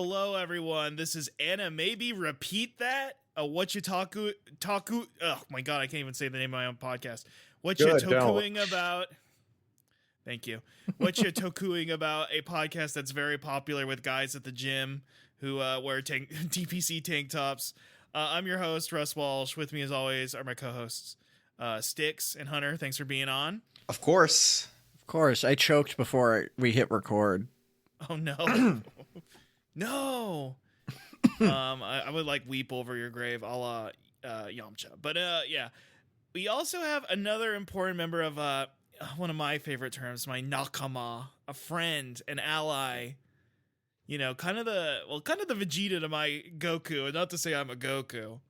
Hello, everyone. This is Anna. Maybe repeat that. What you taku? Oh my god, I can't even say the name of my own podcast. What you toku-ing about? Thank you. What you toku-ing about? A podcast that's very popular with guys at the gym who wear DPC tank tops. I'm your host, Russ Walsh. With me, as always, are my co-hosts, Stix and Hunter. Thanks for being on. Of course. Of course. I choked before we hit record. Oh no. No. I would like weep over your grave, a la Yamcha. But yeah, we also have another important member of one of my favorite terms, my nakama, a friend, an ally. You know, kind of the Vegeta to my Goku, and not to say I'm a Goku.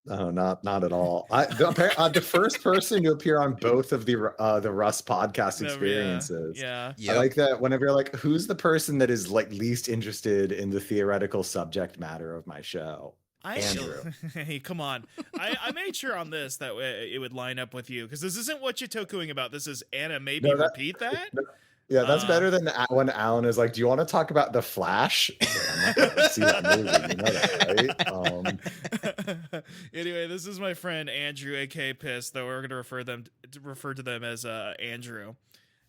No, not at all. The first person to appear on both of the Russ podcast experiences. Yeah. Yep. I like that whenever you're like, who's the person that is like least interested in the theoretical subject matter of my show? Andrew. Hey, come on. I made sure on this that it would line up with you, because this isn't what you're tokuing about. This is Anna. Maybe repeat that. Yeah, that's better than when Alan is like, do you want to talk about The Flash? I'm not going to see that movie. You know that, right? Anyway, this is my friend Andrew, a.k.a. Piss, though we're going to refer to them as Andrew.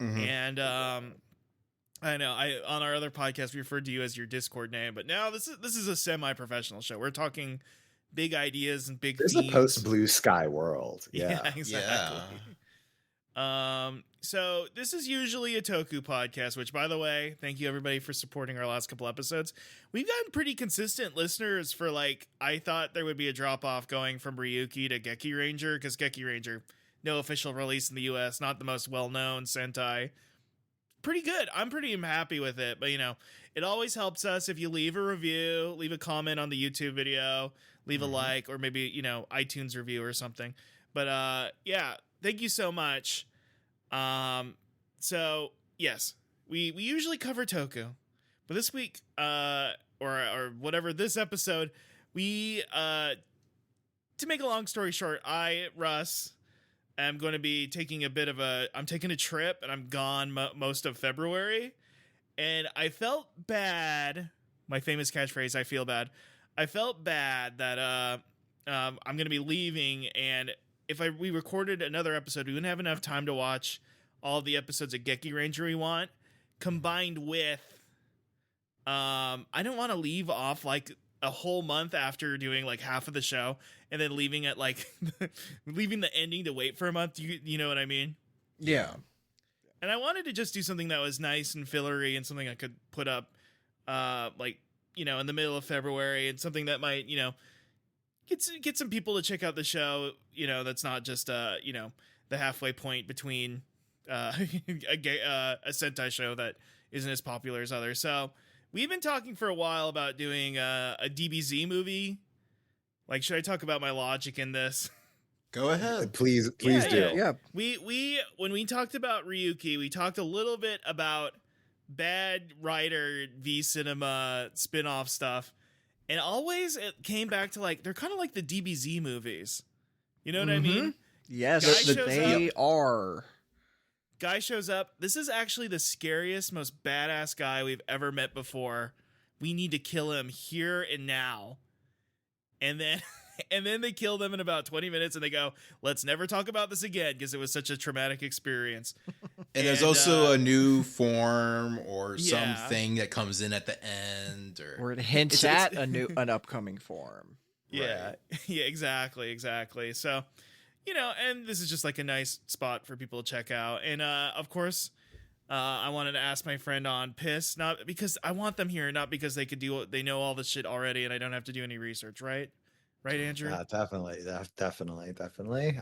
Mm-hmm. And I know on our other podcast we referred to you as your Discord name, but now this is a semi-professional show. We're talking big ideas and big themes. It's a post-Blue Sky world. Yeah, exactly. Yeah. So this is usually a Toku podcast, which, by the way, thank you everybody for supporting our last couple episodes. We've gotten pretty consistent listeners for I thought there would be a drop off going from Ryuki to Gekiranger, because Gekiranger, no official release in the US, not the most well-known Sentai. Pretty good. I'm pretty happy with it, but it always helps us if you leave a review, leave a comment on the YouTube video, leave a like, or maybe, iTunes review or something. But yeah, thank you so much. So yes, we usually cover Toku, but this week, or whatever, this episode, we, to make a long story short, Russ, am going to be taking I'm taking a trip, and I'm gone most of February, and I felt bad, my famous catchphrase, I feel bad. I felt bad that, I'm going to be leaving, and if we recorded another episode, we wouldn't have enough time to watch all the episodes of Gekiranger we want, combined with, I don't want to leave off a whole month after doing half of the show, and then leaving at leaving the ending to wait for a month. You know what I mean? Yeah. And I wanted to just do something that was nice and fillery, and something I could put up, in the middle of February, and something that might, get some people to check out the show, that's not just the halfway point between a Sentai show that isn't as popular as others. So we've been talking for a while about doing a DBZ movie. Should I talk about my logic in this? Go ahead. Please do. Yeah. We when we talked about Ryuki, we talked a little bit about bad writer V Cinema spin-off stuff. And always it came back to they're kind of like the DBZ movies. You know what I mean? Yes, they are. Guy shows up. This is actually the scariest, most badass guy we've ever met before. We need to kill him here and now. And then they kill them in about 20 minutes, and they go, let's never talk about this again, because it was such a traumatic experience. And there's also a new form or something that comes in at the end, or it hints at an upcoming form. Yeah, right. Yeah, exactly. So, and this is just a nice spot for people to check out. And of course, I wanted to ask my friend on Piss, not because I want them here, not because they know all this shit already, and I don't have to do any research, right? Right, Andrew? Definitely.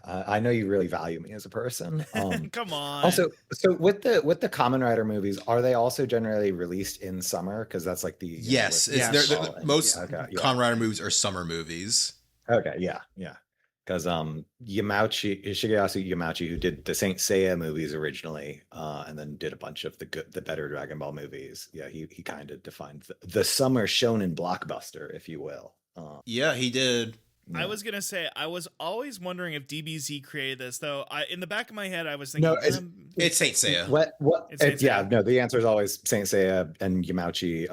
I know you really value me as a person. Come on. Also, so with the Kamen Rider movies, are they also generally released in summer? Because that's the yes. Most Kamen Rider movies are summer movies. Okay, yeah. Because Shigeyasu Yamauchi, who did the Saint Seiya movies originally, and then did a bunch of the better Dragon Ball movies. Yeah, he kind of defined the summer shonen blockbuster, if you will. Yeah, he did I was gonna say I was always wondering if DBZ created this, though. In the back of my head, I was thinking, No, it's Saint Seiya. What? It's Saint Yeah, Seiya. no. The answer is always Saint Seiya and Yamauchi.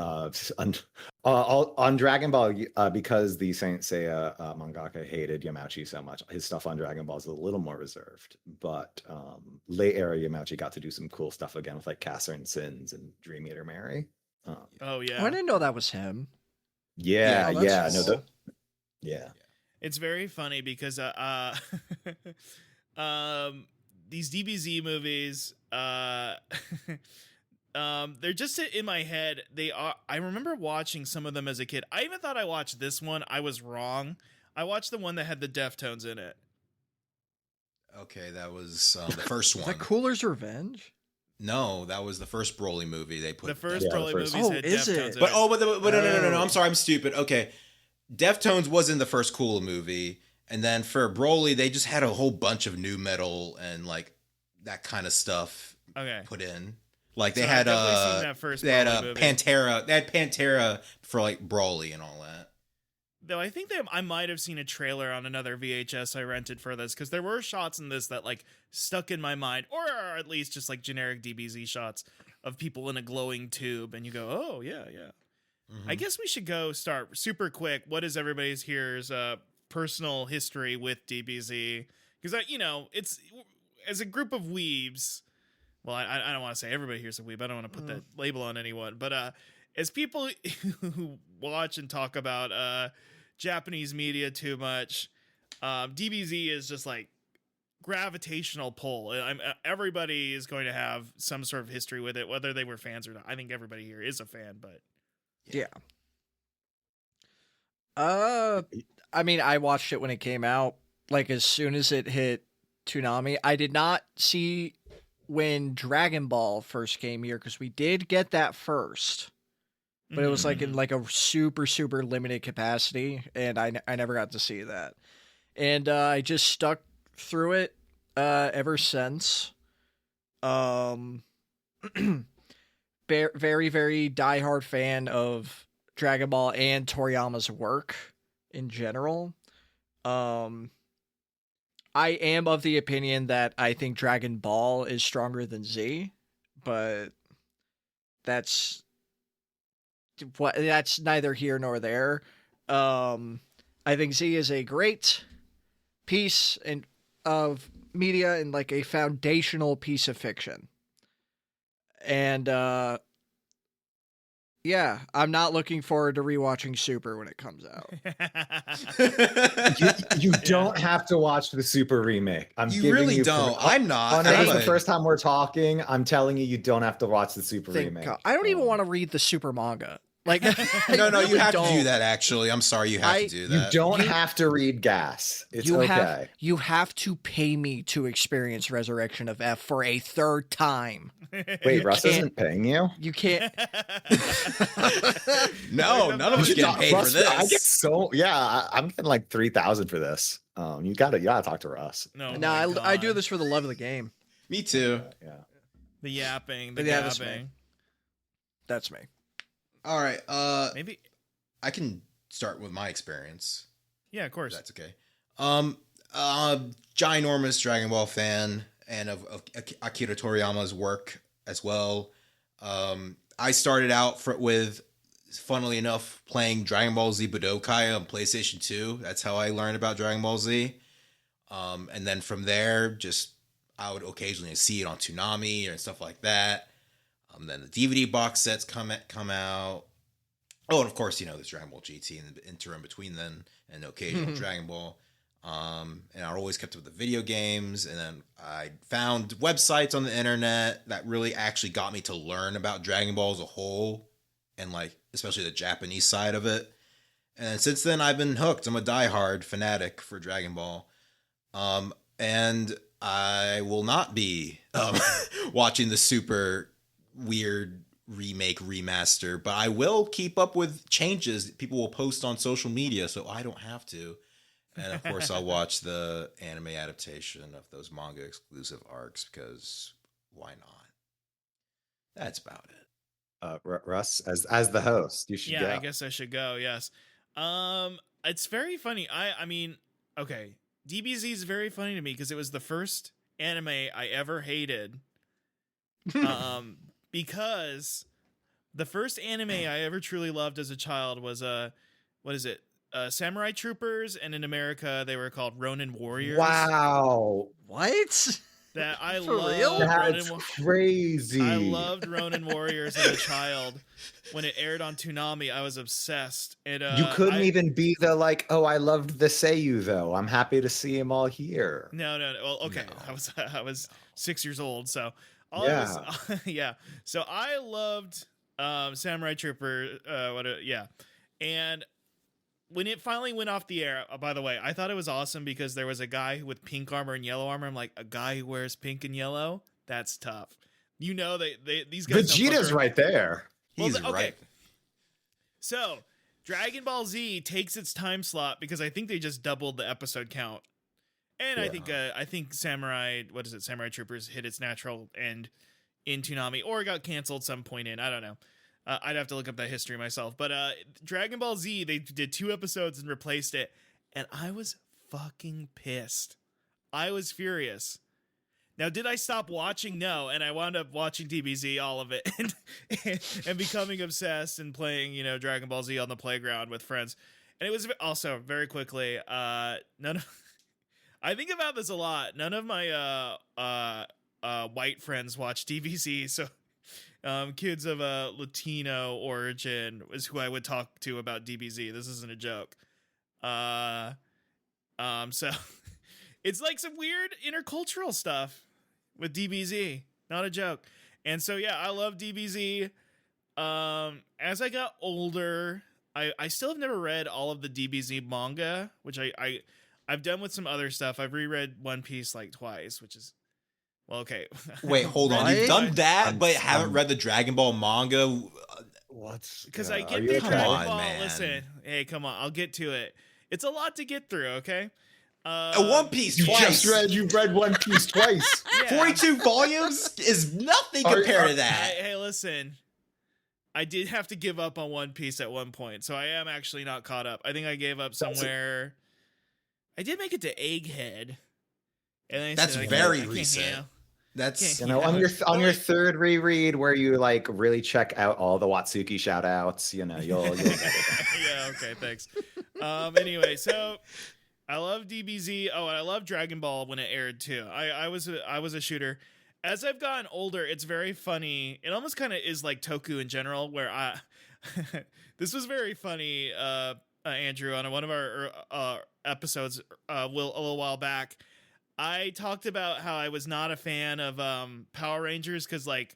On Dragon Ball, because the Saint Seiya mangaka hated Yamauchi so much, his stuff on Dragon Ball is a little more reserved. But late era Yamauchi got to do some cool stuff again with like Catherine Sins and Dream Eater Mary. Oh yeah, Oh, I didn't know that was him. Yeah, Yeah, yeah, that's no, cool. yeah. it's very funny because these DBZ movies, they're just in my head. They are. I remember watching some of them as a kid. I even thought I watched this one. I was wrong. I watched the one that had the Deftones in it. Okay, that was the first Is one. that Cooler's Revenge? No, that was the first Broly movie they put. The first Yeah, the Broly first- movies Oh, had is Deftones it? in But it. no. I'm sorry, I'm stupid. Okay, Deftones was in the first Cool movie, and then for Broly, they just had a whole bunch of new metal and like that kind of stuff Okay. put in. Like they So had I've definitely seen that first they had Broly movie. Pantera. They had Pantera for like Broly and all that. Though I think that I might have seen a trailer on another VHS I rented for this, because there were shots in this that like stuck in my mind, or at least just like generic DBZ shots of people in a glowing tube, and you go, oh yeah. Mm-hmm. I guess we should go start super quick. What is everybody's here's personal history with DBZ? Because it's as a group of weebs. Well, I don't want to say everybody here's a weeb. I don't want to put that label on anyone, but as people who watch and talk about Japanese media too much, DBZ is just like gravitational pull. Everybody is going to have some sort of history with it, whether they were fans or not. I think everybody here is a fan, but Yeah. I mean, I watched it when it came out. Like as soon as it hit Toonami, I did not see when Dragon Ball first came here because we did get that first, but it was like in like a super limited capacity, and I never got to see that, and I just stuck through it ever since. Very diehard fan of Dragon Ball and Toriyama's work in general. I am of the opinion that I think Dragon Ball is stronger than Z, but that's neither here nor there. I think Z is a great piece of media and like a foundational piece of fiction. And yeah, I'm not looking forward to rewatching Super when it comes out. You don't have to watch the Super remake. You really don't. I'm not. Oh, no, that's the But- first time we're talking. I'm telling you, you don't have to watch the Super Thank remake. God. I don't even want to read the Super manga. Like, No, you really have to don't. do that. Actually, I'm sorry, you have to do You that. don't have to read Gas. It's You okay. have to pay me to experience Resurrection of F for a third time. Wait, Russ can't- isn't paying you? You can't. No, none of us getting paid for Russ, I get this. so I'm getting like 3,000 for this. You gotta talk to Russ. No, No, I do this for the love of the game. Me too. Yeah. The yapping, the Yeah, that's me. gabbing. That's me. All right. Maybe. I can start with my experience. Yeah, of If course. that's okay. Ginormous Dragon Ball fan and of Akira Toriyama's work as well. I started out with, funnily enough, playing Dragon Ball Z Budokai on PlayStation 2. That's how I learned about Dragon Ball Z. And then from there, just I would occasionally see it on Toonami and stuff like that. Then the DVD box sets come out. Oh, and of course, there's Dragon Ball GT in the interim between then and occasional Dragon Ball. And I always kept up with the video games. And then I found websites on the internet that really actually got me to learn about Dragon Ball as a whole, and like especially the Japanese side of it. And since then, I've been hooked. I'm a diehard fanatic for Dragon Ball. And I will not be watching the super weird remake remaster, but I will keep up with changes people will post on social media, so I don't have to. And of course, I'll watch the anime adaptation of those manga exclusive arcs because why not? That's about it. Russ, as the host, you should Yeah, go. I guess I should go. Yes. it's very funny. I mean, okay, DBZ is very funny to me because it was the first anime I ever hated. Because the first anime I ever truly loved as a child was what is it? Samurai Troopers, and in America they were called Ronin Warriors. Wow. What? That I For loved. real? That's crazy. I loved Ronin Warriors as a child. When it aired on Toonami, I was obsessed. And You couldn't even be the like, oh, I loved the Seiyu though. I'm happy to see him all here. No. Well, okay. No. I was 6 years old, so Yeah. So I loved Samurai Trooper. And when it finally went off the air, by the way, I thought it was awesome because there was a guy with pink armor and yellow armor. I'm like, a guy who wears pink and yellow? That's tough. You know, these guys. Vegeta's right there. He's okay. right. So Dragon Ball Z takes its time slot because I think they just doubled the episode count. And I think Samurai Troopers hit its natural end in Toonami or got canceled some point in. I don't know. I'd have to look up that history myself. But Dragon Ball Z, they did 2 episodes and replaced it. And I was fucking pissed. I was furious. Now, did I stop watching? No. And I wound up watching DBZ, all of it, and becoming obsessed and playing, Dragon Ball Z on the playground with friends. And it was also, very quickly, I think about this a lot. None of my white friends watch DBZ, so kids of a Latino origin is who I would talk to about DBZ. This isn't a joke. So it's like some weird intercultural stuff with DBZ. Not a joke. And so, yeah, I love DBZ. As I got older, I still have never read all of the DBZ manga, which I've done with some other stuff. I've reread One Piece like twice, which is, well, okay. Wait, hold on. You've done that, but haven't read the Dragon Ball manga? Because I get you the okay? Dragon Come on, Ball. man. Listen, hey, come on. I'll get to it. It's a lot to get through, okay? One Piece twice. You've read One Piece twice. Yeah. 42 volumes is nothing compared to that. Hey, listen. I did have to give up on One Piece at one point, so I am actually not caught up. I think I gave up somewhere. I did make it to Egghead. And then That's very recent. That's on your third reread where you like really check out all the Watsuki shout outs, you'll get it. Yeah, okay, thanks. Anyway, so I love DBZ. Oh, and I love Dragon Ball when it aired too. I was a shooter. As I've gotten older, it's very funny. It almost kind of is like Toku in general, where this was very funny, Andrew, on one of our episodes a little while back. I talked about how I was not a fan of Power Rangers because like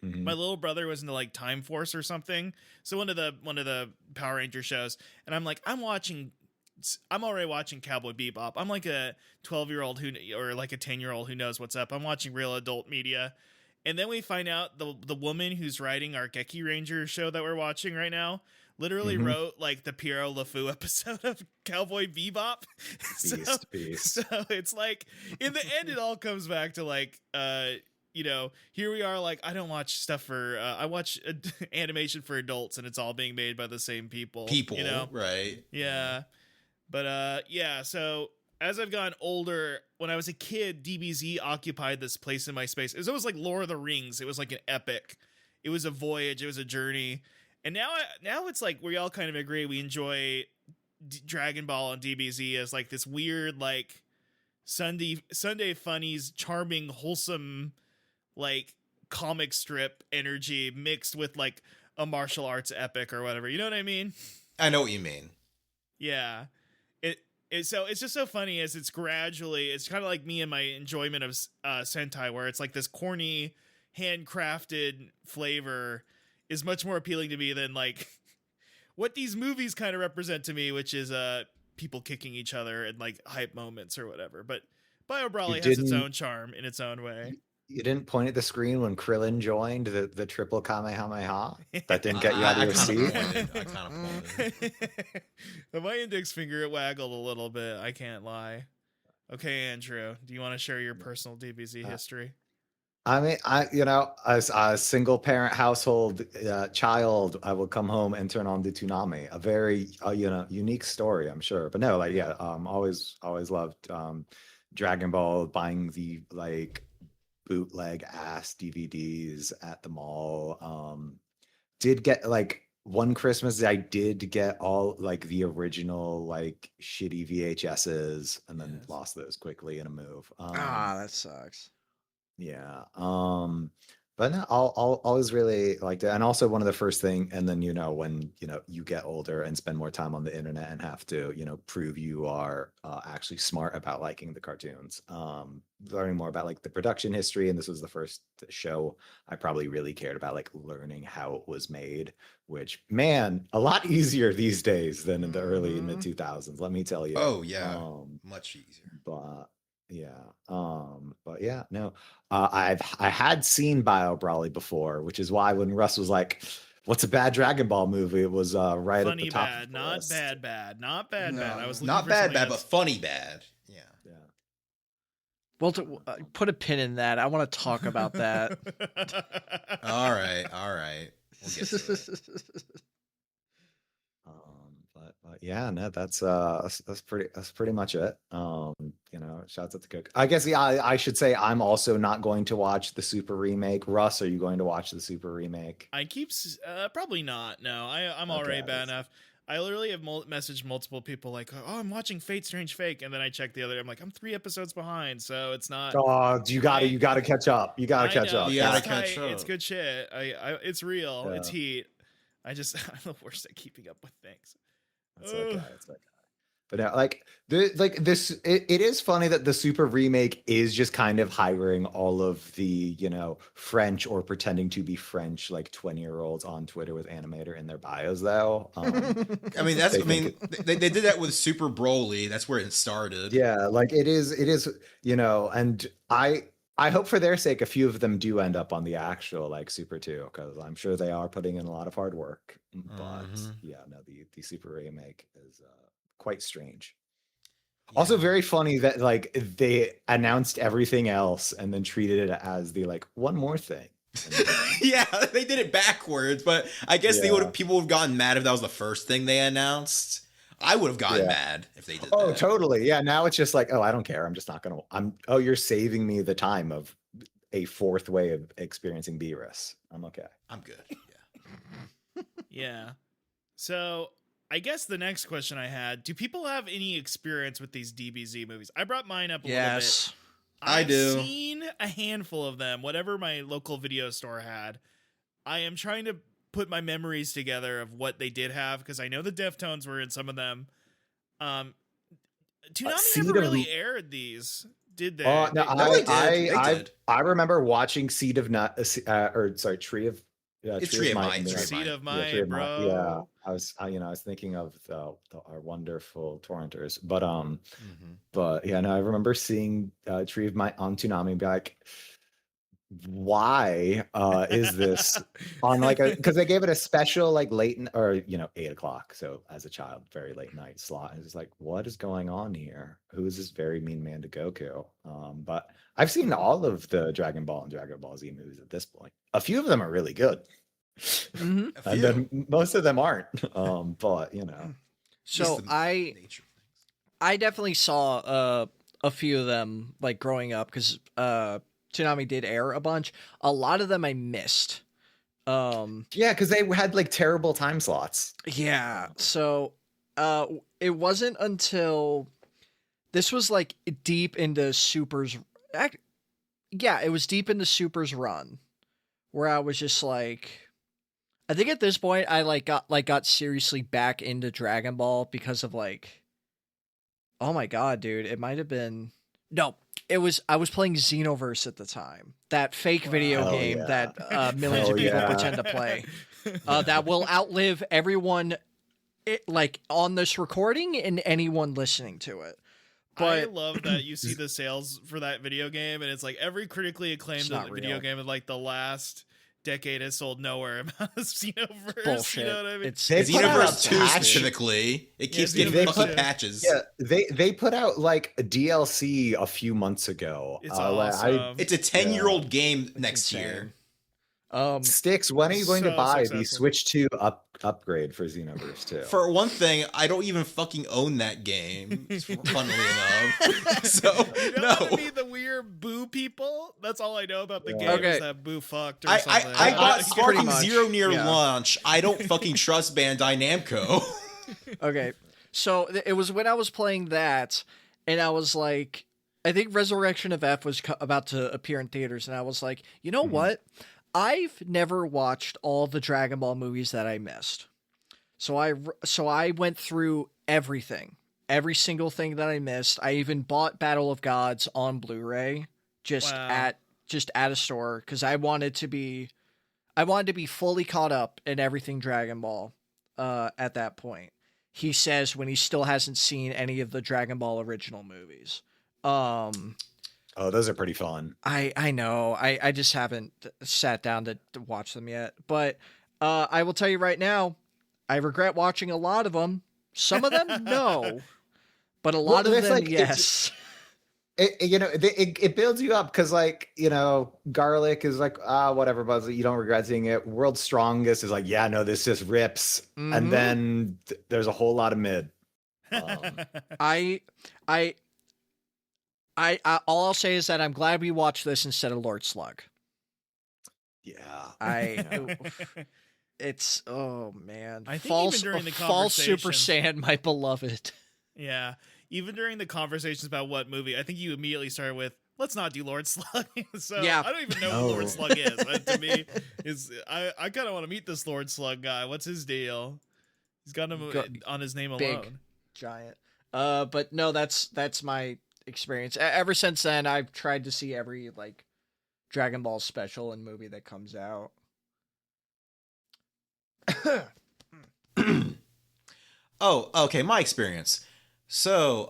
my little brother was into like Time Force or something. So one of the Power Ranger shows, and I'm like, I'm already watching Cowboy Bebop. I'm like a 12-year-old or like a 10-year-old who knows what's up. I'm watching real adult media. And then we find out the woman who's writing our Gekiranger show that we're watching right now literally wrote like the Piero LeFou episode of Cowboy Bebop. Beast. So it's like in the end, it all comes back to like, here we are. Like, I don't watch stuff for, I watch animation for adults and it's all being made by the same people, right. Yeah. But, so as I've gotten older, when I was a kid, DBZ occupied this place in my space. It was almost like Lord of the Rings. It was like an epic. It was a voyage. It was a journey. And now it's like we all kind of agree we enjoy Dragon Ball and DBZ as like this weird like Sunday funnies, charming, wholesome like comic strip energy mixed with like a martial arts epic or whatever. You know what I mean? I know what you mean. Yeah. So it's just so funny as it's kind of like me and my enjoyment of Sentai, where it's like this corny, handcrafted flavor is much more appealing to me than like what these movies kind of represent to me, which is people kicking each other and like hype moments or whatever. But Bio Broly has its own charm in its own way. You didn't point at the screen when Krillin joined the triple Kamehameha? That didn't get you out of your seat? I kind of pointed. My index finger, it waggled a little bit. I can't lie. Okay, Andrew, do you want to share your personal DBZ history? I mean, as a single parent household child, I will come home and turn on the Toonami. A very, unique story, I'm sure. But no, like, yeah, always loved Dragon Ball, buying the like bootleg ass DVDs at the mall. Did get like one Christmas, I did get all like the original like shitty VHSs, and then Yes. lost those quickly in a move. That sucks. Yeah. But no, I'll always really liked it. And also one of the first thing, and then when you get older and spend more time on the internet and have to, prove you are actually smart about liking the cartoons. Learning more about like the production history, and this was the first show I probably really cared about, like learning how it was made, which man, a lot easier these days than in the early Mhm. mid 2000s, let me tell you. Oh yeah, much easier. But yeah, no. I had seen Bio Broly before, which is why when Russ was like, "What's a bad Dragon Ball movie?" It was right at Funny the top. bad, of the not list. bad, not bad. I was looking not for bad, something bad, but else. funny bad. Yeah. Yeah. Well, put a pin in that. I want to talk about that. All right. We'll get to it. But yeah, no, that's pretty much it. Shouts out to Cook. I guess I should say I'm also not going to watch the Super remake. Russ, are you going to watch the Super remake? I keep probably not. No, I'm already Okay, bad enough. I literally have messaged multiple people like, "Oh, I'm watching Fate Strange Fake," and then I check the other. I'm like, I'm 3 episodes behind, so it's not. Oh, you gotta catch up. You gotta I catch know, up. You gotta it's catch tight, It's up. good shit. It's real. Yeah. It's heat. I'm the worst at keeping up with things. It's okay. But now, it is funny that the Super remake is just kind of hiring all of the, French or pretending to be French, like 20-year-olds on Twitter with animator in their bios, though. I mean, they did that with Super Broly. That's where it started. Yeah, like it is, and I hope for their sake, a few of them do end up on the actual like Super 2, because I'm sure they are putting in a lot of hard work. But yeah, no, the Super remake is quite strange. Yeah. Also very funny that like they announced everything else and then treated it as the like one more thing. Yeah, they did it backwards, but I guess people would have gotten mad if that was the first thing they announced. I would have gotten mad if they did that. Oh, totally. Yeah, now it's just like, oh, I don't care. I'm just not gonna. You're saving me the time of a fourth way of experiencing Beerus. I'm okay. I'm good. Yeah. Yeah. So I guess the next question I had: do people have any experience with these DBZ movies? I brought mine up a little bit. Yes. I've do. seen a handful of them. Whatever my local video store had. I am trying to put my memories together of what they did have, because I know the Deftones were in some of them. Toonami never really aired these, did they? Oh no, they did. I remember watching Seed of Nut, Tree of. Yeah, It's Tree of Might. Seed of Might, Tree of bro. Might. Yeah, I was thinking of our wonderful torrenters, but yeah, no, I remember seeing Tree of Might on Toonami and be like, why is this on like because they gave it a special like late or 8:00, so as a child very late night slot, and it's like, what is going on here? Who is this very mean man to Goku? But I've seen all of the Dragon Ball and Dragon Ball Z movies at this point. A few of them are really good, Mm-hmm. and then most of them aren't. But So I definitely saw a few of them like growing up, because Toonami did air a bunch. A lot of them I missed. Yeah, because they had like terrible time slots. Yeah. So it wasn't until this was like deep into Super's. Yeah, it was deep into Super's run, where I was just like, I think at this point I got seriously back into Dragon Ball because of like, oh my god, dude, it might have been I was playing Xenoverse at the time, that fake video game that millions of people pretend to play, that will outlive everyone, like on this recording and anyone listening to it. But I love that you see the sales for that video game, and it's like every critically acclaimed video game in like the last decade has sold nowhere about Xenoverse. Bullshit. You know what I mean? It's They put out Xenoverse 2 patch. specifically, it keeps Yeah, getting Xenoverse fucking 2. patches. Yeah, they put out like a DLC a few months ago. It's like, awesome. It's a 10-year-old game next insane. year. Stix, when are you going to So buy the successful. Switch 2 upgrade for Xenoverse 2? For one thing, I don't even fucking own that game, funnily enough. So, You don't no. want to be the weird boo people? That's all I know about the game Okay. is that boo fucked or I something. got pretty Sparking much, Zero near yeah. launch. I don't fucking trust Bandai Namco. Okay, so it was when I was playing that, and I was like, I think Resurrection of F was about to appear in theaters, and I was like, you know what? I've never watched all the Dragon Ball movies that I missed. So I went through everything, every single thing that I missed. I even bought Battle of Gods on Blu-ray just Wow. at a store because I wanted to be fully caught up in everything Dragon Ball at that point. He says when he still hasn't seen any of the Dragon Ball original movies. Oh, those are pretty fun. I know. I just haven't sat down to watch them yet. But I will tell you right now, I regret watching a lot of them. Some of them, no. But a lot Well, of it's them, like- yes. It builds you up because, like, Garlic is like, whatever, Buzz, you don't regret seeing it. World's Strongest is like, yeah, no, this just rips. Mhm. And then there's a whole lot of mid. All I'll say is that I'm glad we watched this instead of Lord Slug. Yeah. It's oh man, I think false, even during the false Super conversation- Saiyan, my beloved. Yeah. Even during the conversations about what movie, I think you immediately started with, let's not do Lord Slug. So Yeah. I don't even know who No. Lord Slug is. To me, I kind of want to meet this Lord Slug guy. What's his deal? He's got him on his name big. alone. Giant. But no, that's my experience. Ever since then, I've tried to see every like Dragon Ball special and movie that comes out. Oh, okay, my experience. So,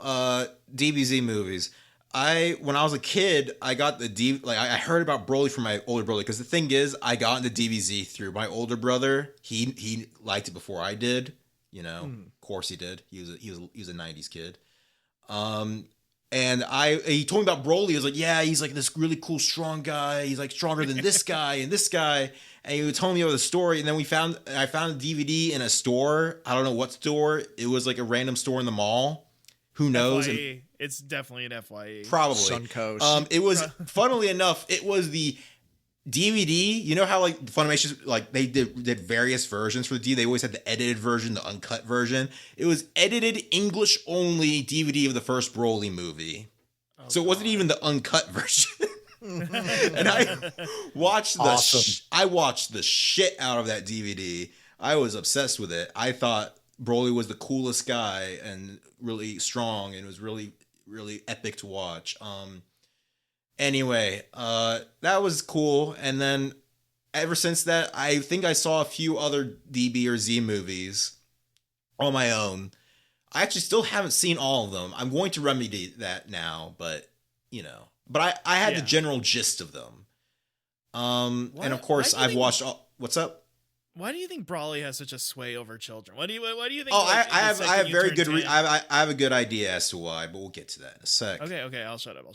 DBZ movies. When I was a kid, I got I heard about Broly from my older brother because the thing is, I got into DBZ through my older brother. He liked it before I did. Of course he did. He was a 90s kid. And he told me about Broly. He was like, yeah, he's like this really cool, strong guy. He's like stronger than this guy and this guy. And he was telling me about the story. And then I found a DVD in a store. I don't know what store. It was like a random store in the mall. Who knows? FYE. It's definitely an FYE. Probably. Suncoast. It was, funnily enough, it was the DVD. You know how like Funimation, like they did various versions for the DVD. They always had the edited version, the uncut version. It was edited English only DVD of the first Broly movie. Oh, So it wasn't even the uncut version. And I watched I watched the shit out of that DVD. I was obsessed with it. I thought Broly was the coolest guy and really strong, and it was really, really epic to watch. Anyway, that was cool. And then ever since that, I think I saw a few other DB or Z movies on my own. I actually still haven't seen all of them. I'm going to remedy that now, but But I had the general gist of them. And of course, why do you I've think- watched all. What's up? Why do you think Broly has such a sway over children? Why do you think? Oh, like, I the have second you very turn good. 10 I have a good idea as to why, but we'll get to that in a sec. Okay, I'll shut up.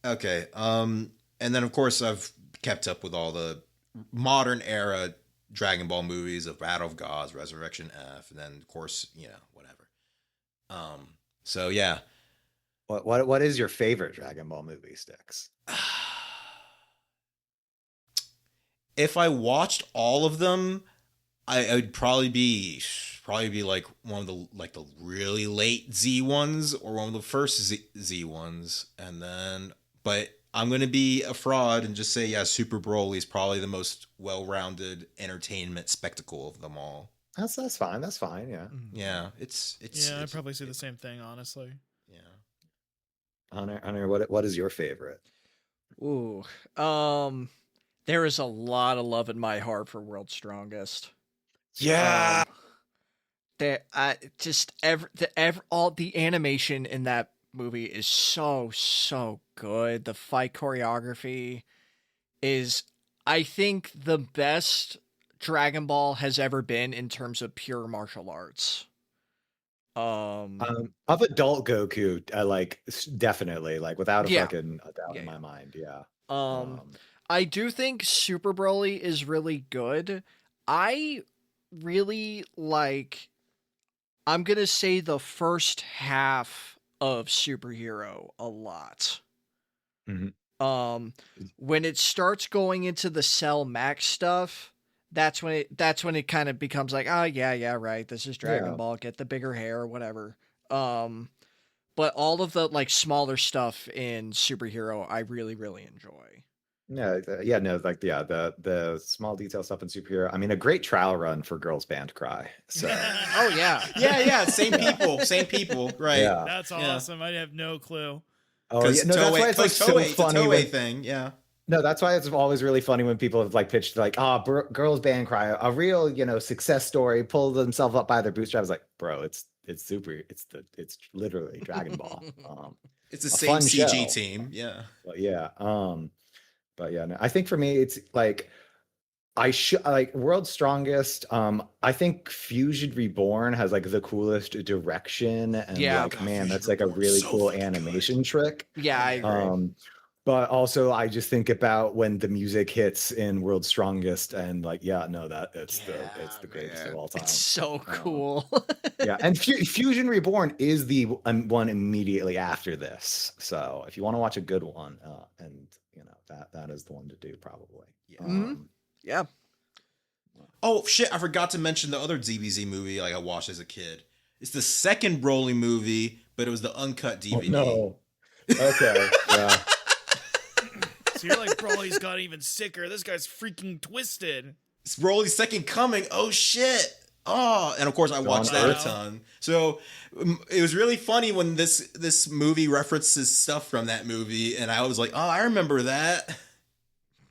Okay. And then of course I've kept up with all the modern era Dragon Ball movies of Battle of Gods, Resurrection F, and then of course, whatever. So yeah. What is your favorite Dragon Ball movie, Stix? If I watched all of them, I would probably be like one of the really late Z ones or one of the first Z ones, and then but I'm gonna be a fraud and just say Super Broly is probably the most well-rounded entertainment spectacle of them all. That's fine. That's fine. Yeah. Yeah, it's I'd probably say the same thing, honestly. Yeah. Hunter, what is your favorite? Ooh. There is a lot of love in my heart for World's Strongest. Yeah. All the animation in that movie is so good. The fight choreography is I think the best Dragon Ball has ever been in terms of pure martial arts. Of adult Goku, definitely, like without a Yeah. fucking a doubt in Yeah. my mind. Yeah. I do think Super Broly is really good. I really like, I'm going to say the first half of Superhero a lot. Mhm. When it starts going into the Cell Max stuff, that's when it kind of becomes like, oh yeah, right. This is Dragon Yeah. Ball, get the bigger hair or whatever. But all of the like smaller stuff in Superhero, I really, really enjoy. The small detail stuff in superhero. I mean, a great trial run for Girls Band Cry. So Oh yeah. Yeah. Same people. Right. Yeah. That's Yeah. awesome. I have no clue. Oh yeah, no, that's why it's like so funny. The Toei When, thing, yeah. no, that's why it's always really funny when people have like pitched like, Girls Band Cry, a real success story, pull themselves up by their bootstraps. Like, bro, it's literally Dragon Ball. It's the a same fun CG show. team, yeah. But yeah, no, I think for me it's like I should like World's Strongest. I think Fusion Reborn has like the coolest direction, and Yeah. like God, man, Fusion that's like a Reborn's really so cool fucking good. animation trick. Yeah, I agree. But also I just think about when the music hits in World's Strongest, and like it's the greatest of all time. It's so cool. Yeah, and Fusion Reborn is the one immediately after this. So if you want to watch a good one, and that is the one to do probably. Yeah. Yeah. Oh shit, I forgot to mention the other DBZ movie like I watched as a kid. It's the second Broly movie, but it was the uncut DVD. Oh, no. Okay. Yeah. So you're like, Broly's got even sicker. This guy's freaking twisted. It's Broly's second coming. Oh shit. Oh, and of course I watched that a ton. So it was really funny when this movie references stuff from that movie, and I was like, oh, I remember that.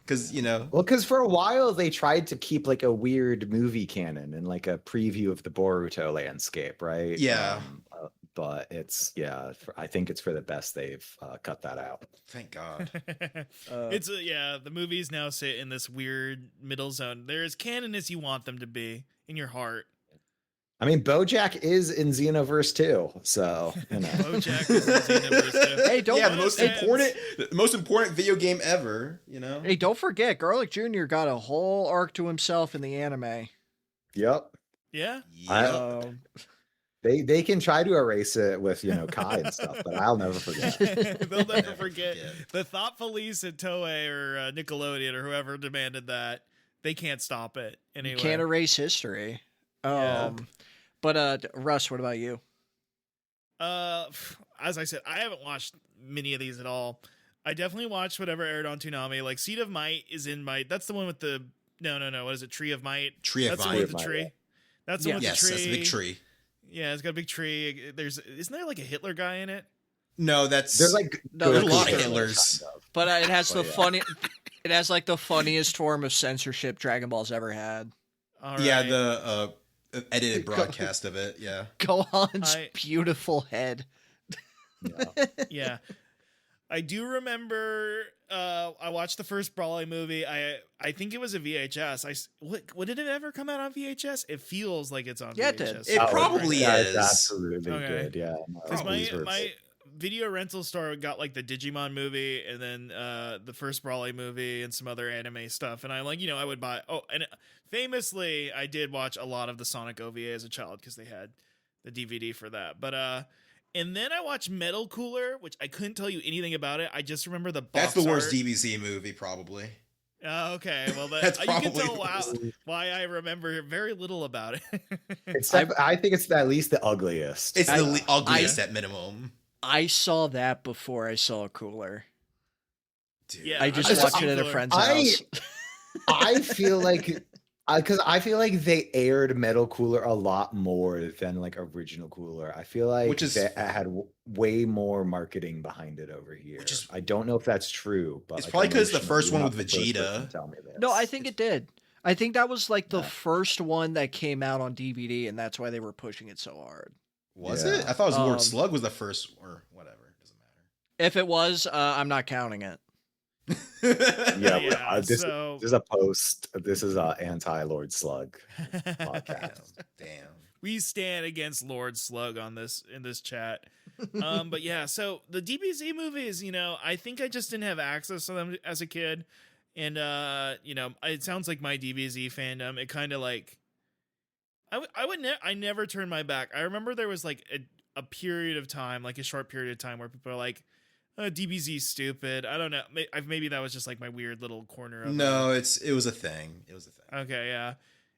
Because Well, because for a while they tried to keep like a weird movie canon and like a preview of the Boruto landscape, right? Yeah. But I think it's for the best they've cut that out. Thank God. The movies now sit in this weird middle zone. They're as canon as you want them to be in your heart. I mean, BoJack is in Xenoverse too, so BoJack is in Xenoverse too. Hey, don't the most important video game ever. Hey, don't forget, Garlic Jr. got a whole arc to himself in the anime. Yep. Yeah. They can try to erase it with Kai and stuff, but I'll never forget. They'll never forget. The thoughtful police at Toei or Nickelodeon or whoever demanded that. They can't stop it anyway. You can't erase history. Yeah. But Russ, what about you? As I said, I haven't watched many of these at all. I definitely watched whatever aired on Toonami. Like Seed of Might is in my. That's the one with the no. What is it? Tree of Might. Tree of That's Might. the one with the tree. That's the one with Yes, the tree. that's a big tree. Yeah, it's got a big tree. Isn't there like a Hitler guy in it? No, there's there's a lot of Hitlers. But it has funny. It has like the funniest form of censorship Dragon Ball's ever had. All Yeah, right. the edited broadcast of it. Yeah. Gohan's beautiful head. Yeah. I do remember I watched the first Broly movie. I think it was a VHS. What did it ever come out on VHS? It feels like it's on Yeah, VHS. It probably is. It's absolutely Okay. good. Yeah. Because my video rental store got like the Digimon movie and then the first Broly movie and some other anime stuff. And I I would buy. Oh, and famously, I did watch a lot of the Sonic OVA as a child because they had the DVD for that. But and then I watched Metal Cooler, which I couldn't tell you anything about it. I just remember the box That's the worst art. DBZ movie, probably. Okay, well, That's you can probably tell the worst. why I remember very little about it. I think it's at least the ugliest. It's the ugliest at minimum. I saw that before I saw Cooler. Dude. Yeah, I just watched it at a Cooler. friend's house. I feel like because I feel like they aired Metal Cooler a lot more than like original Cooler. I feel like it had way more marketing behind it over here. I don't know if that's true, but It's like, probably because the emotionally, first one not with the first person Vegeta. to tell me this. No, I think it did. I think that was like the first one that came out on DVD, and that's why they were pushing it so hard. Was Yeah. it? I thought it was Lord Slug was the first, or whatever. It doesn't matter. If it was, I'm not counting it. Yeah, Yeah, this so is a post. This is a anti-Lord Slug podcast. Damn. we stand against Lord Slug on this in this chat. But yeah, so the DBZ movies, I think I just didn't have access to them as a kid. And it sounds like my DBZ fandom, it kind of like I never turned my back. I remember there was like a period of time, like a short period of time where people are like, DBZ stupid. I don't know. Maybe that was just like my weird little corner of No, it was a thing. It was a thing. Okay, yeah.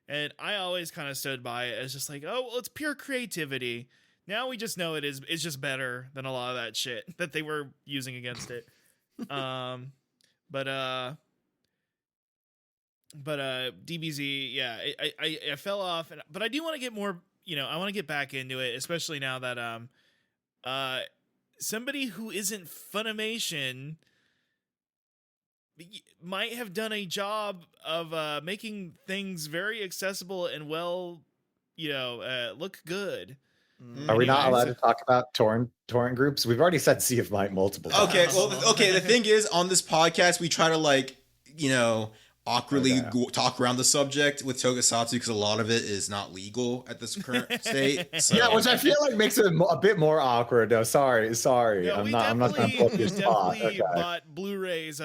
And I always kind of stood by it as just like, oh, well, it's pure creativity. Now we just know it's just better than a lot of that shit that they were using against it. But DBZ, yeah, I fell off, but I do want to get more. I want to get back into it, especially now that somebody who isn't Funimation might have done a job of making things very accessible and well, look good. Are we not Anyways. allowed to talk about torrent groups? We've already said Sea of Might multiple times. Okay, the thing is, on this podcast, we try to awkwardly talk around the subject with Tokusatsu because a lot of it is not legal at this current state. So. Yeah, which I feel like makes it a bit more awkward. No, sorry. Yeah, I'm not trying to put your spot. definitely Okay. bought Blu-rays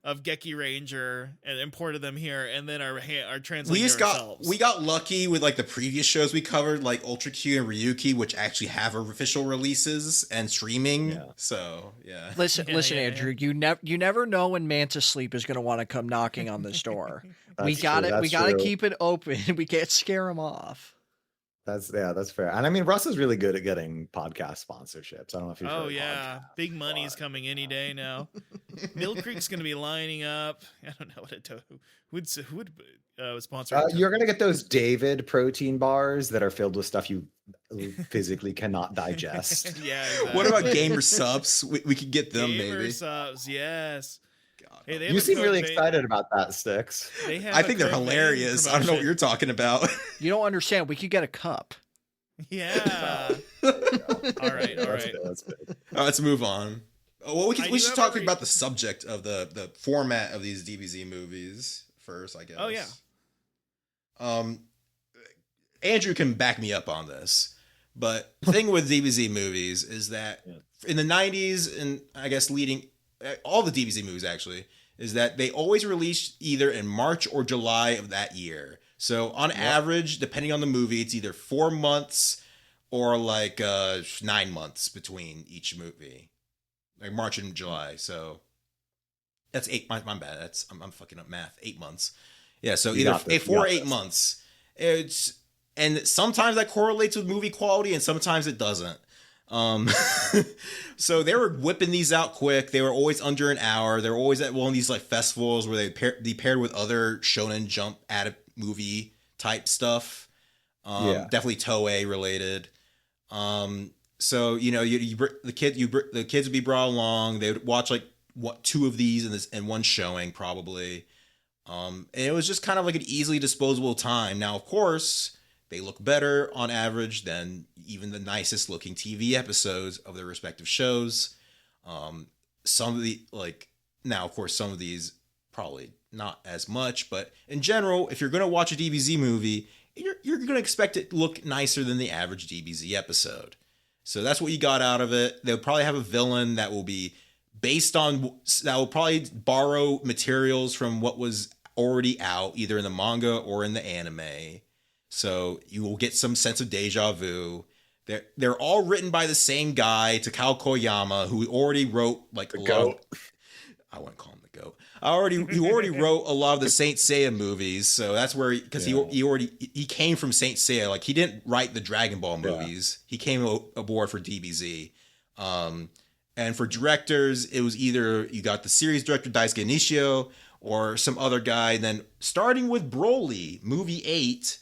of Gekiranger and imported them here, and then are translating ourselves. We got lucky with like the previous shows we covered, like Ultra Q and Ryuki, which actually have official releases and streaming. Yeah. So yeah. Listen, Yeah. Andrew. You never know when Mantis Sleep is going to want to come knocking on this door. we That's got true, it. We that's got to true. keep it open. We can't scare him off. That's fair. And I mean, Russ is really good at getting podcast sponsorships. I don't know if you've Oh heard yeah, podcasts, big money's but- coming any day now. Mill Creek's gonna be lining up. I don't know who would sponsor. You're gonna get those David protein bars that are filled with stuff you physically cannot digest. Yeah. What about exactly. gamer subs? We could get them Gamer maybe. subs? Yes. God. Hey, they have You a seem code really vein- excited about that, Stix. They have I a think they're code vein hilarious. I don't know what promotion. you're talking about. You don't understand. We could get a cup. Yeah. All right. That's good. Let's move on. Well, we I do should have talk a about the subject of the format of these DBZ movies first, I guess. Oh, yeah. Andrew can back me up on this, but the thing with DBZ movies is that in the 90s and I guess leading all the DBZ movies actually is that they always released either in March or July of that year. So on average, depending on the movie, it's either 4 months or like 9 months between each movie, like March and July. So that's 8. My bad. I'm fucking up math. 8 months. Yeah. So You either got this, 4 you or got 8 this. months. And sometimes that correlates with movie quality, and sometimes it doesn't. So they were whipping these out quick. They were always under an hour. They were always at one of these like festivals where they paired with other Shonen Jump movie type stuff. Definitely Toei related. So the kids would be brought along. They would watch like 2 of these in one showing probably. And it was just kind of like an easily disposable time. Now, of course, they look better on average than even the nicest looking TV episodes of their respective shows. Some of these probably not as much, but in general, if you're going to watch a DBZ movie, you're going to expect it to look nicer than the average DBZ episode. So that's what you got out of it. They'll probably have a villain that will be that will probably borrow materials from what was already out, either in the manga or in the anime. So you will get some sense of deja vu. They're all written by the same guy, Takao Koyama, who already wrote like The GOAT. I wouldn't call him the GOAT. He already wrote a lot of the Saint Seiya movies, so that's where he came from Saint Seiya. Like he didn't write the Dragon Ball movies. He came aboard for DBZ. And for directors, it was either you got the series director Daisuke Nishio or some other guy. And then starting with Broly, movie 8,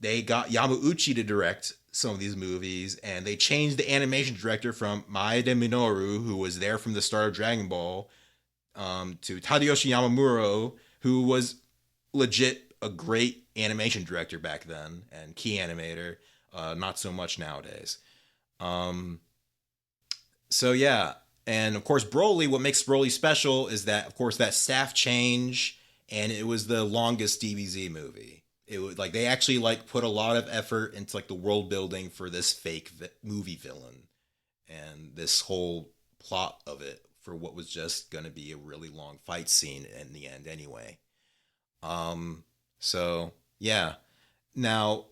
they got Yamauchi to direct some of these movies, and they changed the animation director from Maeda Minoru, who was there from the start of Dragon Ball, to Tadayoshi Yamamuro, who was legit a great animation director back then and key animator, not so much nowadays. So yeah, And of course, Broly, what makes Broly special is that, of course, that staff change, and it was the longest DBZ movie. It was like they actually like put a lot of effort into like the world building for this fake movie villain and this whole plot of it for what was just going to be a really long fight scene in the end anyway. So yeah. Now,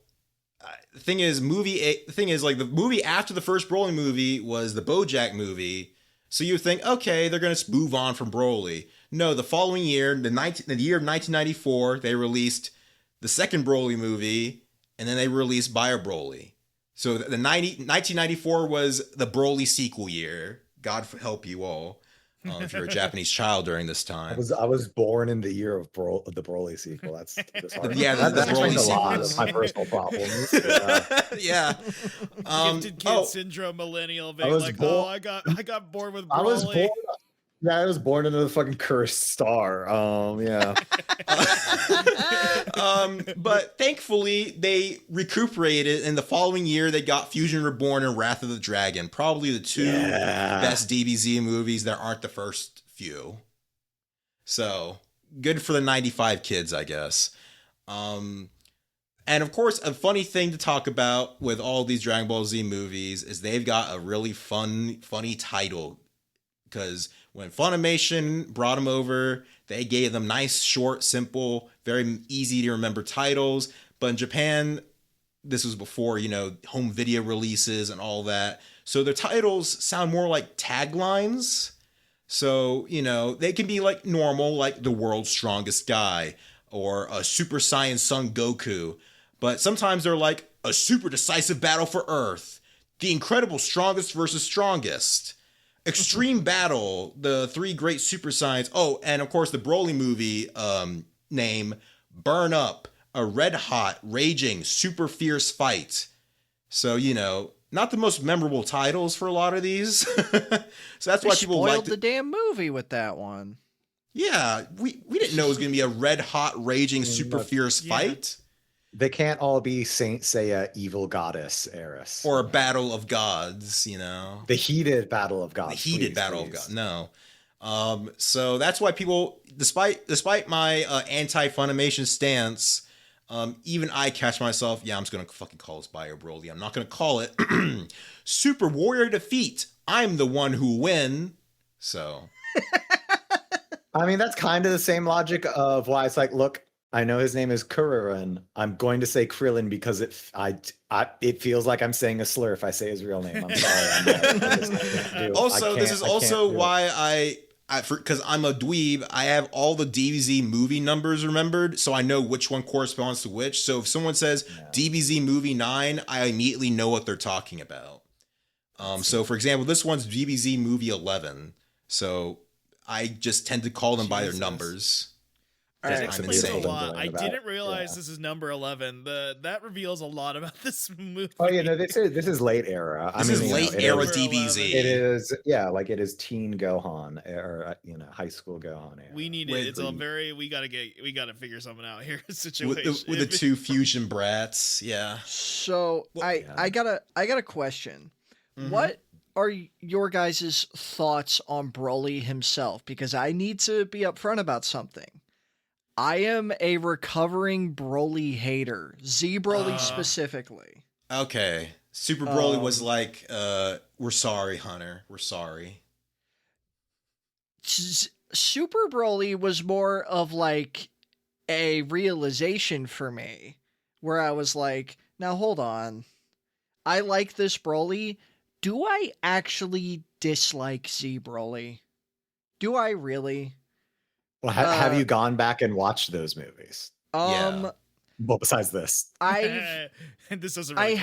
the thing is like the movie after the first Broly movie was the BoJack movie. So you would think, okay, they're going to move on from Broly. No, the following year, the year of 1994, they released the second Broly movie, and then they released Bio Broly. So the 1994 was the Broly sequel year. God help you all, if you're a Japanese child during this time. I was born in the year of the Broly sequel. That's hard. Yeah, that Broly explains a lot sequel. of my personal problems. Yeah. Gifted kid syndrome, millennial being like, I got bored with Broly. I was born. Yeah, I was born into the fucking cursed star. Yeah. But thankfully they recuperated. In the following year, they got Fusion Reborn and Wrath of the Dragon, probably the two best DBZ movies that aren't the first few. So good for the 95 kids, I guess. And of course, a funny thing to talk about with all these Dragon Ball Z movies is they've got a really funny title. Because when Funimation brought them over, they gave them nice, short, simple, very easy to remember titles. But in Japan, this was before, home video releases and all that. So their titles sound more like taglines. So, they can be like normal, like the world's strongest guy or a Super Saiyan Son Goku. But sometimes they're like a super decisive battle for Earth, the incredible strongest versus strongest. Extreme Battle, the three great Super Saiyans. Oh, and of course the Broly movie name, Burn Up, a red hot, raging, super fierce fight. So, not the most memorable titles for a lot of these. So that's why people spoiled the damn movie with that one. Yeah, we didn't know it was going to be a red hot, raging, super fierce fight. They can't all be Saint Seiya evil goddess Eris. Or a battle of gods, The heated battle of gods. The heated battle of gods. No. So that's why people, despite my anti-Funimation stance, even I catch myself, I'm just going to fucking call this Bio Broly. I'm not going to call it Super Warrior Defeat. I'm the one who win. So. I mean, that's kind of the same logic of why it's like, look, I know his name is Kuririn. I'm going to say Krillin because it feels like I'm saying a slur if I say his real name. I'm sorry. Also, this is also why because I'm a dweeb, I have all the DBZ movie numbers remembered, so I know which one corresponds to which. So if someone says DBZ movie 9, I immediately know what they're talking about. So for example, this one's DBZ movie 11. So I just tend to call them by their numbers. That explains a lot. I didn't realize this is number 11. That reveals a lot about this movie. Oh yeah, no, this is late era. This is late era DBZ. It is, like it is teen Gohan or high school Gohan era. We need it. It's a very we gotta figure something out here. Situation with the two fusion brats. Yeah. So I got a question. Mm-hmm. What are your guys' thoughts on Broly himself? Because I need to be upfront about something. I am a recovering Broly hater. Z Broly specifically. Okay. Super Broly was like, we're sorry, Hunter. We're sorry. Super Broly was more of like a realization for me where I was like, now hold on. I like this Broly. Do I actually dislike Z Broly? Do I really? Well, have you gone back and watched those movies? Yeah. Well, besides this, this doesn't. Really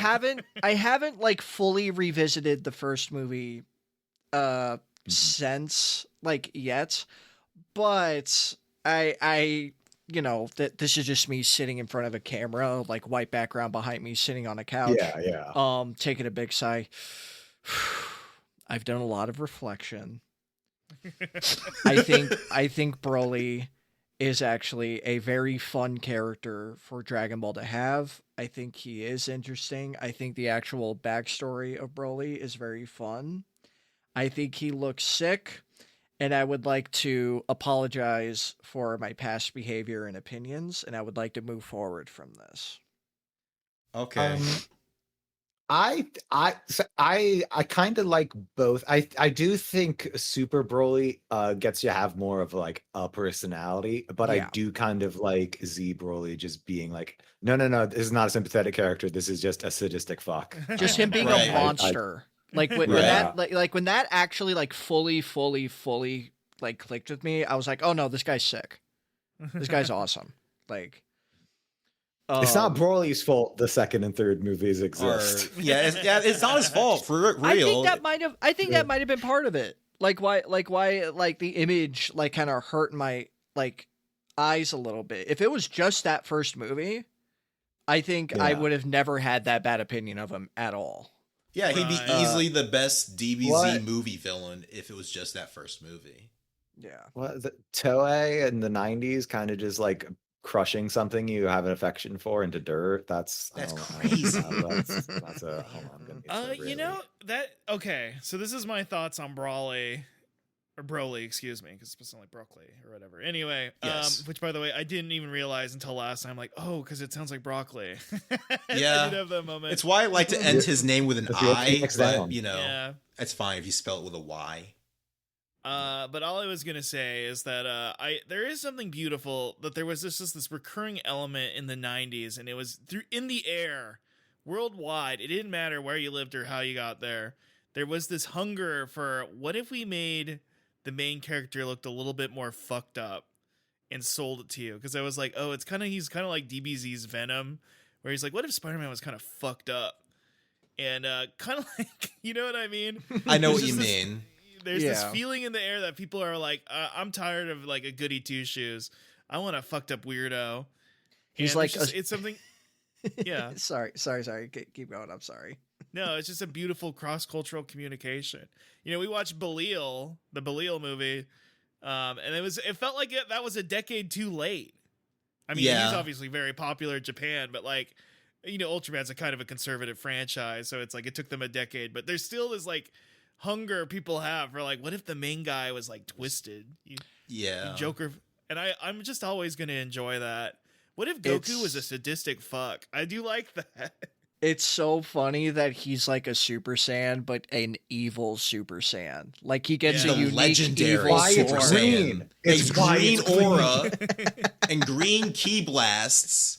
I haven't like fully revisited the first movie, since like yet, but I this is just me sitting in front of a camera, like white background behind me, sitting on a couch. Yeah. Taking a big sigh. I've done a lot of reflection. I think Broly is actually a very fun character for Dragon Ball to have. I think he is interesting. I think the actual backstory of Broly is very fun. I think he looks sick, and I would like to apologize for my past behavior and opinions, and I would like to move forward from this. Okay. I kind of like both. I do think Super Broly gets you to have more of like a personality, but I Yeah. do kind of like Z Broly just being like, no, this is not a sympathetic character. This is just a sadistic fuck. Just him being Right. a monster. Like when Yeah. that like when that actually like fully like clicked with me, I was like, oh no, this guy's sick. This guy's awesome. Like It's not Broly's fault the second and third movies exist. It's not his fault for real. I think that might have been part of it. Like why the image like kind of hurt my like eyes a little bit. If it was just that first movie, I think I Yeah. would have never had that bad opinion of him at all. Yeah, he'd be Right. easily the best DBZ What? movie villain if it was just that first movie. Yeah. What the Toei in the 90s kind of just like crushing something you have an affection for into dirt. That's crazy. That's a hold on, I'm gonna get to You really- know that okay. So this is my thoughts on Broly, or Broly, excuse me, because it's supposed to sound like broccoli or whatever. Anyway, Yes. which by the way I didn't even realize until last time. Like, oh, because it sounds like broccoli. I Yeah. did have that moment. It's why I like to end his name with an If you're I, next but down. you know, Yeah. it's fine if you spell it with a Y. But all I was gonna say is that there is something beautiful that there was this recurring element in the '90s, and it was in the air, worldwide. It didn't matter where you lived or how you got there. There was this hunger for what if we made the main character looked a little bit more fucked up and sold it to you, because I was like, oh, he's kind of like DBZ's Venom, where he's like, what if Spider-Man was kind of fucked up, and kind of like, you know what I mean? I know There's what you just this- mean. There's this Yeah. feeling in the air that people are like, I'm tired of like a goody two shoes. I want a fucked up weirdo. He's And like it's something. Yeah. sorry. Keep going. I'm sorry. No, it's just a beautiful cross cultural communication. You know, we watched the Belial movie, and it felt like that was a decade too late. I mean, Yeah. he's obviously very popular in Japan, but like, you know, Ultraman's a kind of a conservative franchise, so it's like it took them a decade, but there's still this like hunger people have for like, what if the main guy was like twisted? You Joker, and I'm just always gonna enjoy that. What if Goku was a sadistic fuck? I do like that. It's so funny that he's like a Super Saiyan, but an evil Super Saiyan. Like he gets Yeah. a The unique legendary evil Why it's sword. green. It's a why green it's green. aura and green ki blasts.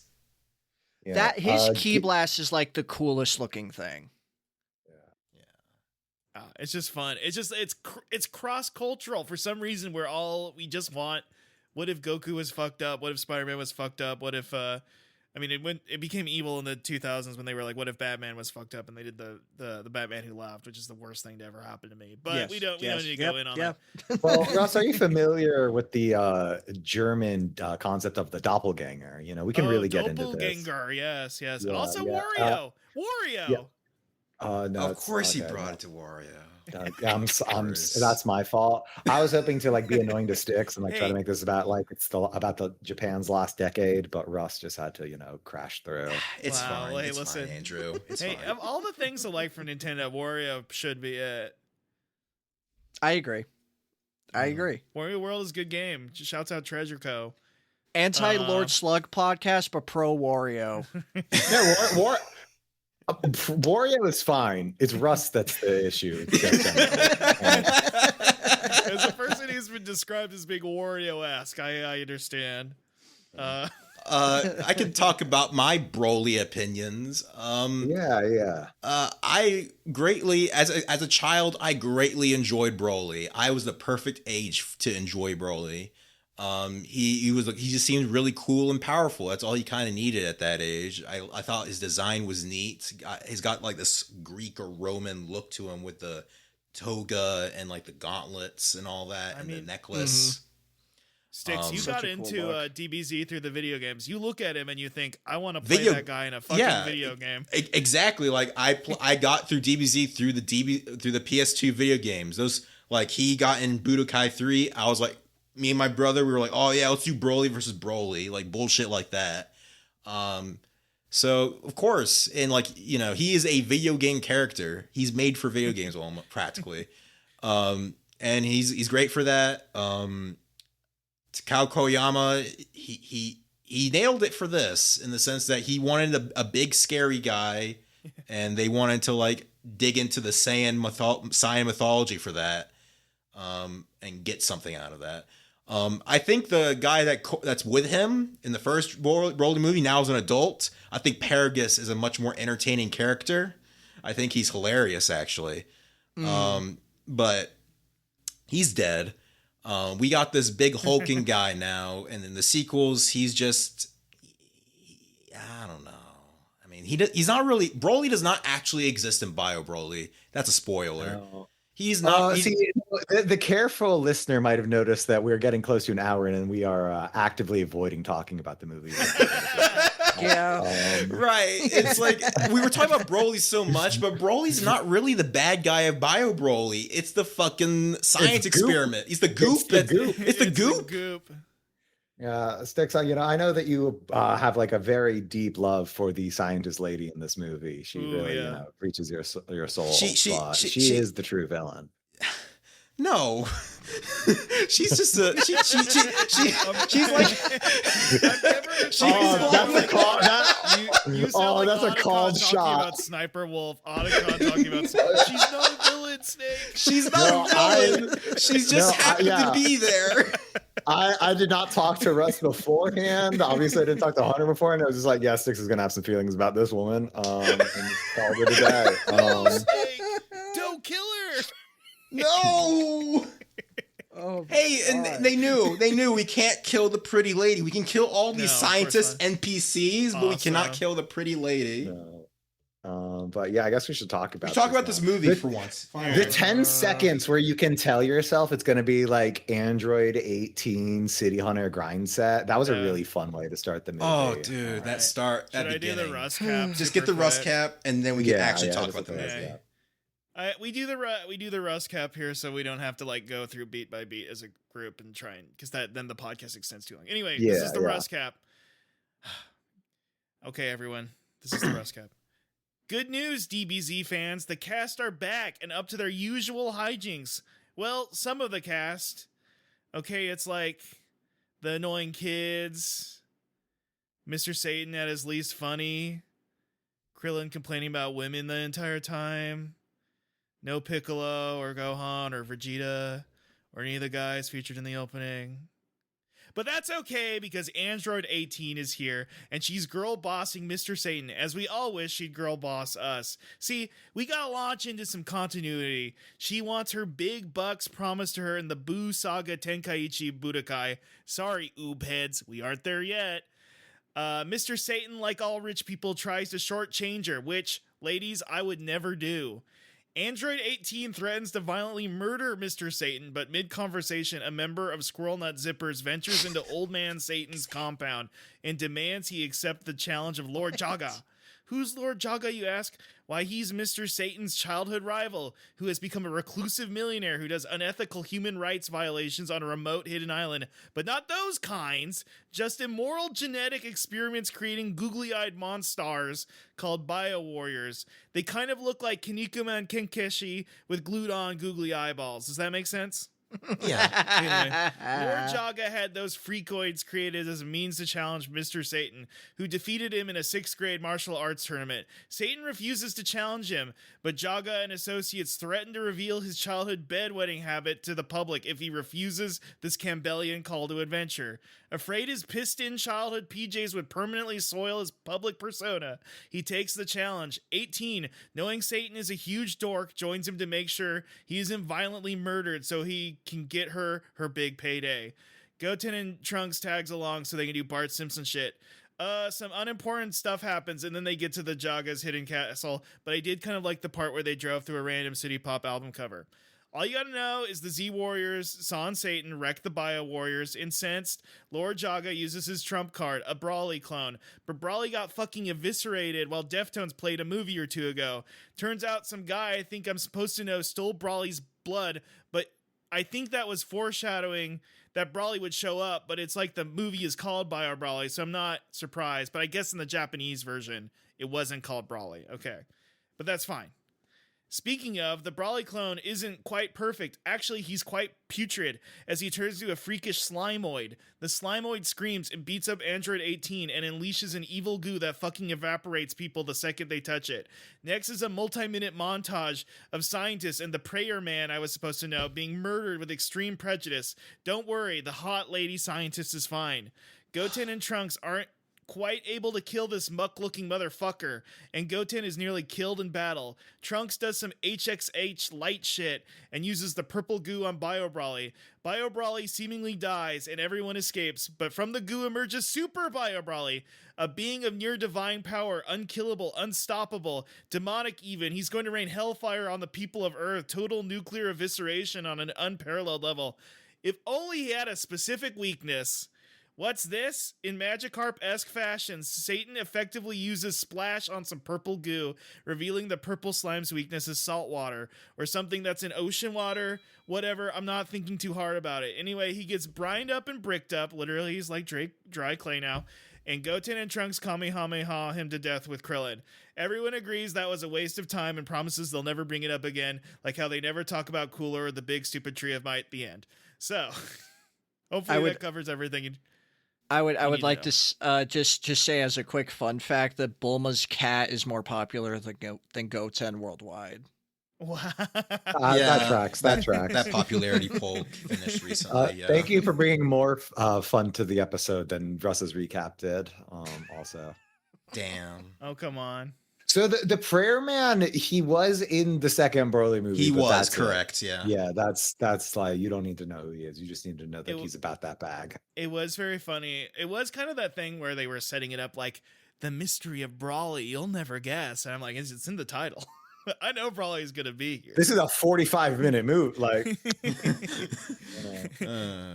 Yeah, That his ki D- blast is like the coolest looking thing. It's just fun. It's cross cultural for some reason. We just want. What if Goku was fucked up? What if Spider-Man was fucked up? What if it became evil in the 2000s when they were like, what if Batman was fucked up, and they did the Batman Who Laughed, which is the worst thing to ever happen to me. But Yes, we don't yes, need to yep, go in on yep. that. Well, Russ, are you familiar with the German concept of the doppelganger? You know, we can really get into this. Doppelganger, yes. And Yeah, also yeah. Wario. yeah. No, Of it's- course, he okay, brought no. it to Wario. I'm that's my fault. I was hoping to like be annoying to Stix and like try Hey. to make this about like it's still about the Japan's last decade, but Russ just had to crash through. It's Wow, fine. hey, It's listen. fine, Andrew. It's Hey, fine. of all the things I like from Nintendo, Wario should be it. I agree. Wario World is a good game. Just shouts out Treasure Co. Anti Lord Slug podcast, but pro Wario. Yeah, Wario is fine. It's Russ that's the issue. As a person who's been described as being Wario-esque, I understand. I can talk about my Broly opinions. Yeah. I greatly, as a child, I greatly enjoyed Broly. I was the perfect age to enjoy Broly. He just seemed really cool and powerful. That's all he kind of needed at that age. I thought his design was neat. He's got like this Greek or Roman look to him with the toga and like the gauntlets and all that, and the necklace. Stix, you Such got a cool into look. DBZ through the video games. You look at him and you think, I want to play Video- that guy in a fucking video game. Exactly. Like I got through DBZ through the PS2 video games. Those, like, he got in Budokai 3. I was like, me and my brother, we were like, oh yeah, let's do Broly versus Broly, like bullshit like that. So of course, and like, he is a video game character. He's made for video games, almost practically. And he's great for that. Takao Koyama, he nailed it for this in the sense that he wanted a big scary guy, and they wanted to like dig into the Saiyan mythology for that, and get something out of that. I think the guy that's with him in the first Broly movie now is an adult. I think Paragus is a much more entertaining character. I think he's hilarious, actually. But he's dead. We got this big hulking guy now, and in the sequels, he's just, I don't know. I mean, he's not really, Broly does not actually exist in Bio Broly. That's a spoiler. No. He's not. The careful listener might have noticed that we're getting close to an hour in, and we are actively avoiding talking about the movie. Yeah. Right. It's like we were talking about Broly so much, but Broly's not really the bad guy of Bio Broly. It's the fucking science experiment. He's the goop. It's the goop. Yeah, Stix, I know that you have like a very deep love for the scientist lady in this movie. She really reaches your soul. She is the true villain. No, she's just a she's like that's a called shot. About Sniper Wolf, Otacon talking about she's not a villain, Snake. She's not a villain. She's just happened to be there. I did not talk to Russ beforehand. Obviously, I didn't talk to Hunter beforehand. I was just like, yeah, Stix is gonna have some feelings about this woman. And called it a day. Don't kill her. No. Oh, hey, and they knew we can't kill the pretty lady. We can kill all these scientists, NPCs, but we cannot kill the pretty lady. No. But yeah, I guess we should talk about. This movie for once. The 10 seconds where you can tell yourself it's going to be like Android 18 City Hunter grind set. That was a really fun way to start the movie. Oh, dude, that start. Should I do the Russ cap? Just get the Russ cap, and then we can actually talk about the movie. We do the Russ cap here, so we don't have to like go through beat by beat as a group and try and because then the podcast extends too long. Anyway, this is the Russ cap. Okay, everyone, this is the Russ cap. Good news, DBZ fans. The cast are back and up to their usual hijinks. Well, some of the cast. Okay, it's like the annoying kids, Mr. Satan at his least funny, Krillin complaining about women the entire time. No Piccolo or Gohan or Vegeta or any of the guys featured in the opening. But that's okay because Android 18 is here and she's girl bossing Mr. Satan as we all wish she'd girl boss us. See, we gotta launch into some continuity. She wants her big bucks promised to her in the Buu Saga Tenkaichi Budokai. Sorry, oob heads, we aren't there yet. Mr. Satan, like all rich people, tries to shortchange her, which, ladies, I would never do. Android 18 threatens to violently murder Mr. Satan, but mid-conversation, a member of Squirrel Nut Zippers ventures into Old Man Satan's compound and demands he accept the challenge of Lord Jaga. Who's Lord Jaga, you ask? Why, he's Mr. Satan's childhood rival, who has become a reclusive millionaire who does unethical human rights violations on a remote hidden island. But not those kinds, just immoral genetic experiments creating googly-eyed monsters called Bio Warriors. They kind of look like Kinikuma and Kenkeshi with glued-on googly eyeballs. Does that make sense? Yeah. Anyway, Lord Jaga had those freakoids created as a means to challenge Mr. Satan, who defeated him in a 6th grade martial arts tournament. Satan refuses to challenge him, but Jaga and associates threaten to reveal his childhood bedwetting habit to the public if he refuses this Campbellian call to adventure. Afraid his pissed-in childhood PJs would permanently soil his public persona, he takes the challenge. 18, knowing Satan is a huge dork, joins him to make sure he isn't violently murdered so he can get her big payday. Goten and Trunks tags along so they can do Bart Simpson shit. Some unimportant stuff happens, and then they get to the Jaga's hidden castle, but I did kind of like the part where they drove through a random City Pop album cover. All you gotta know is the Z Warriors saw Satan wreck the Bio Warriors. Incensed, Lord Jaga uses his trump card, a Broly clone. But Broly got fucking eviscerated while Deftones played a movie or two ago. Turns out some guy I think I'm supposed to know stole Broly's blood, but I think that was foreshadowing that Broly would show up, but it's like the movie is called Bio Broly, so I'm not surprised. But I guess in the Japanese version, it wasn't called Broly. Okay. But that's fine. Speaking of, the Broly clone isn't quite perfect. Actually, he's quite putrid as he turns into a freakish Slimoid. The Slimoid screams and beats up Android 18 and unleashes an evil goo that fucking evaporates people the second they touch it. Next is a multi-minute montage of scientists and the prayer man I was supposed to know being murdered with extreme prejudice. Don't worry, the hot lady scientist is fine. Goten and Trunks aren't quite able to kill this muck-looking motherfucker, and Goten is nearly killed in battle. Trunks does some HXH light shit and uses the purple goo on Bio Broly. Bio Broly seemingly dies and everyone escapes, but from the goo emerges Super Bio Broly, a being of near divine power, unkillable, unstoppable, demonic even. He's going to rain hellfire on the people of Earth, total nuclear evisceration on an unparalleled level. If only he had a specific weakness. What's this? In Magikarp-esque fashion, Satan effectively uses Splash on some purple goo, revealing the purple slime's weakness is salt water, or something that's in ocean water. Whatever, I'm not thinking too hard about it. Anyway, he gets brined up and bricked up, literally he's like dry clay now, and Goten and Trunks Kamehameha him to death with Krillin. Everyone agrees that was a waste of time and promises they'll never bring it up again, like how they never talk about Cooler or the big stupid tree of might at the end. So, hopefully that covers everything. I would like to just say as a quick fun fact that Bulma's cat is more popular than Goten worldwide. Wow. That tracks. That popularity poll finished recently. Yeah. Thank you for bringing more fun to the episode than Russ's recap did. Also, damn. Oh, come on. So the prayer man, he was in the second Broly movie. He was correct. Yeah. Yeah. That's like, you don't need to know who he is. You just need to know that he's about that bag. It was very funny. It was kind of that thing where they were setting it up like the mystery of Broly. You'll never guess. And I'm like, it's in the title. I know Broly's gonna be here. This is a 45-minute move. Like,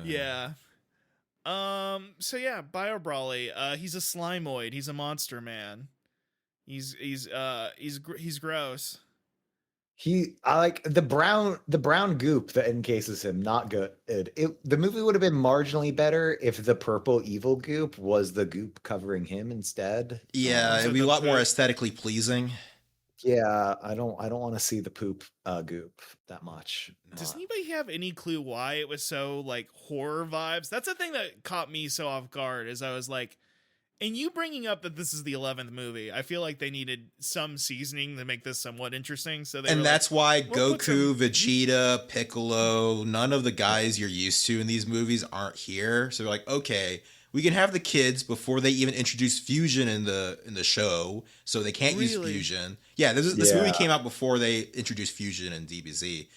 yeah. So yeah, Bio Broly. He's a Slimoid. He's a monster man. He's gross. I like the brown goop that encases him. Not good. The movie would have been marginally better if the purple evil goop was the goop covering him instead. Yeah, it'd be a lot more aesthetically pleasing. Yeah, I don't want to see the poop goop that much. Does anybody have any clue why it was so like horror vibes? That's the thing that caught me so off guard. Is I was like. And you bringing up that this is the 11th movie, I feel like they needed some seasoning to make this somewhat interesting. And that's why Goku, Vegeta, Piccolo, none of the guys you're used to in these movies aren't here. So they're like, okay, we can have the kids before they even introduce fusion in the show, so they can't use fusion. Yeah, this movie came out before they introduced fusion in DBZ.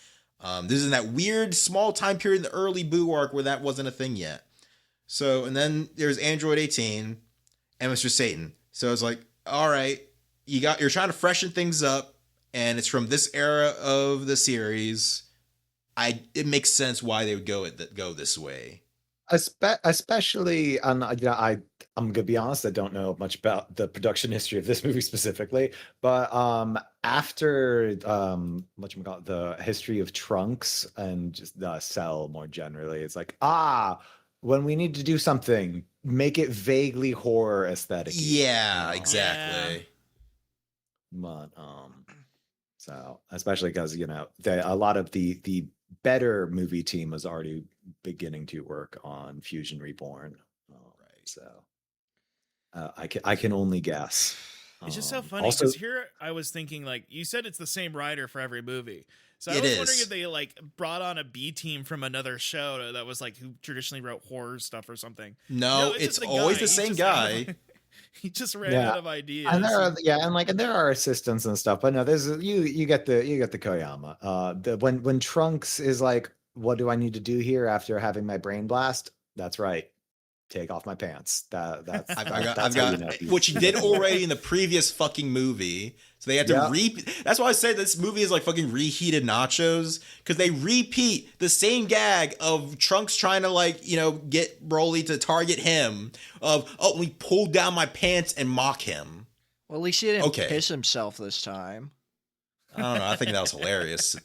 This is in that weird small time period in the early Boo arc where that wasn't a thing yet. So, and then there's Android 18. And Mr. Satan. So it's like, all right, you're trying to freshen things up, and it's from this era of the series. It makes sense why they would go this way. Especially on, I'm gonna be honest, I don't know much about the production history of this movie specifically, but after the history of Trunks and just Cell more generally, it's like when we need to do something, make it vaguely horror aesthetic. Yeah, exactly. But so especially because a lot of the better movie team was already beginning to work on Fusion Reborn. Right. So I can only guess. It's just so funny because here I was thinking, like you said, it's the same writer for every movie. So I was wondering if they like brought on a B team from another show that was like who traditionally wrote horror stuff or something. No, it's always the same guy. He just ran out of ideas. And there are assistants and stuff, but no, there's you get the Koyama. When Trunks is like, what do I need to do here after having my brain blast? That's right. Take off my pants. I've got which he did already in the previous fucking movie. So they had to repeat. That's why I said this movie is like fucking reheated nachos, because they repeat the same gag of Trunks trying to get Broly to target him. We pulled down my pants and mock him. Well, at least he didn't piss himself this time. I don't know. I think that was hilarious.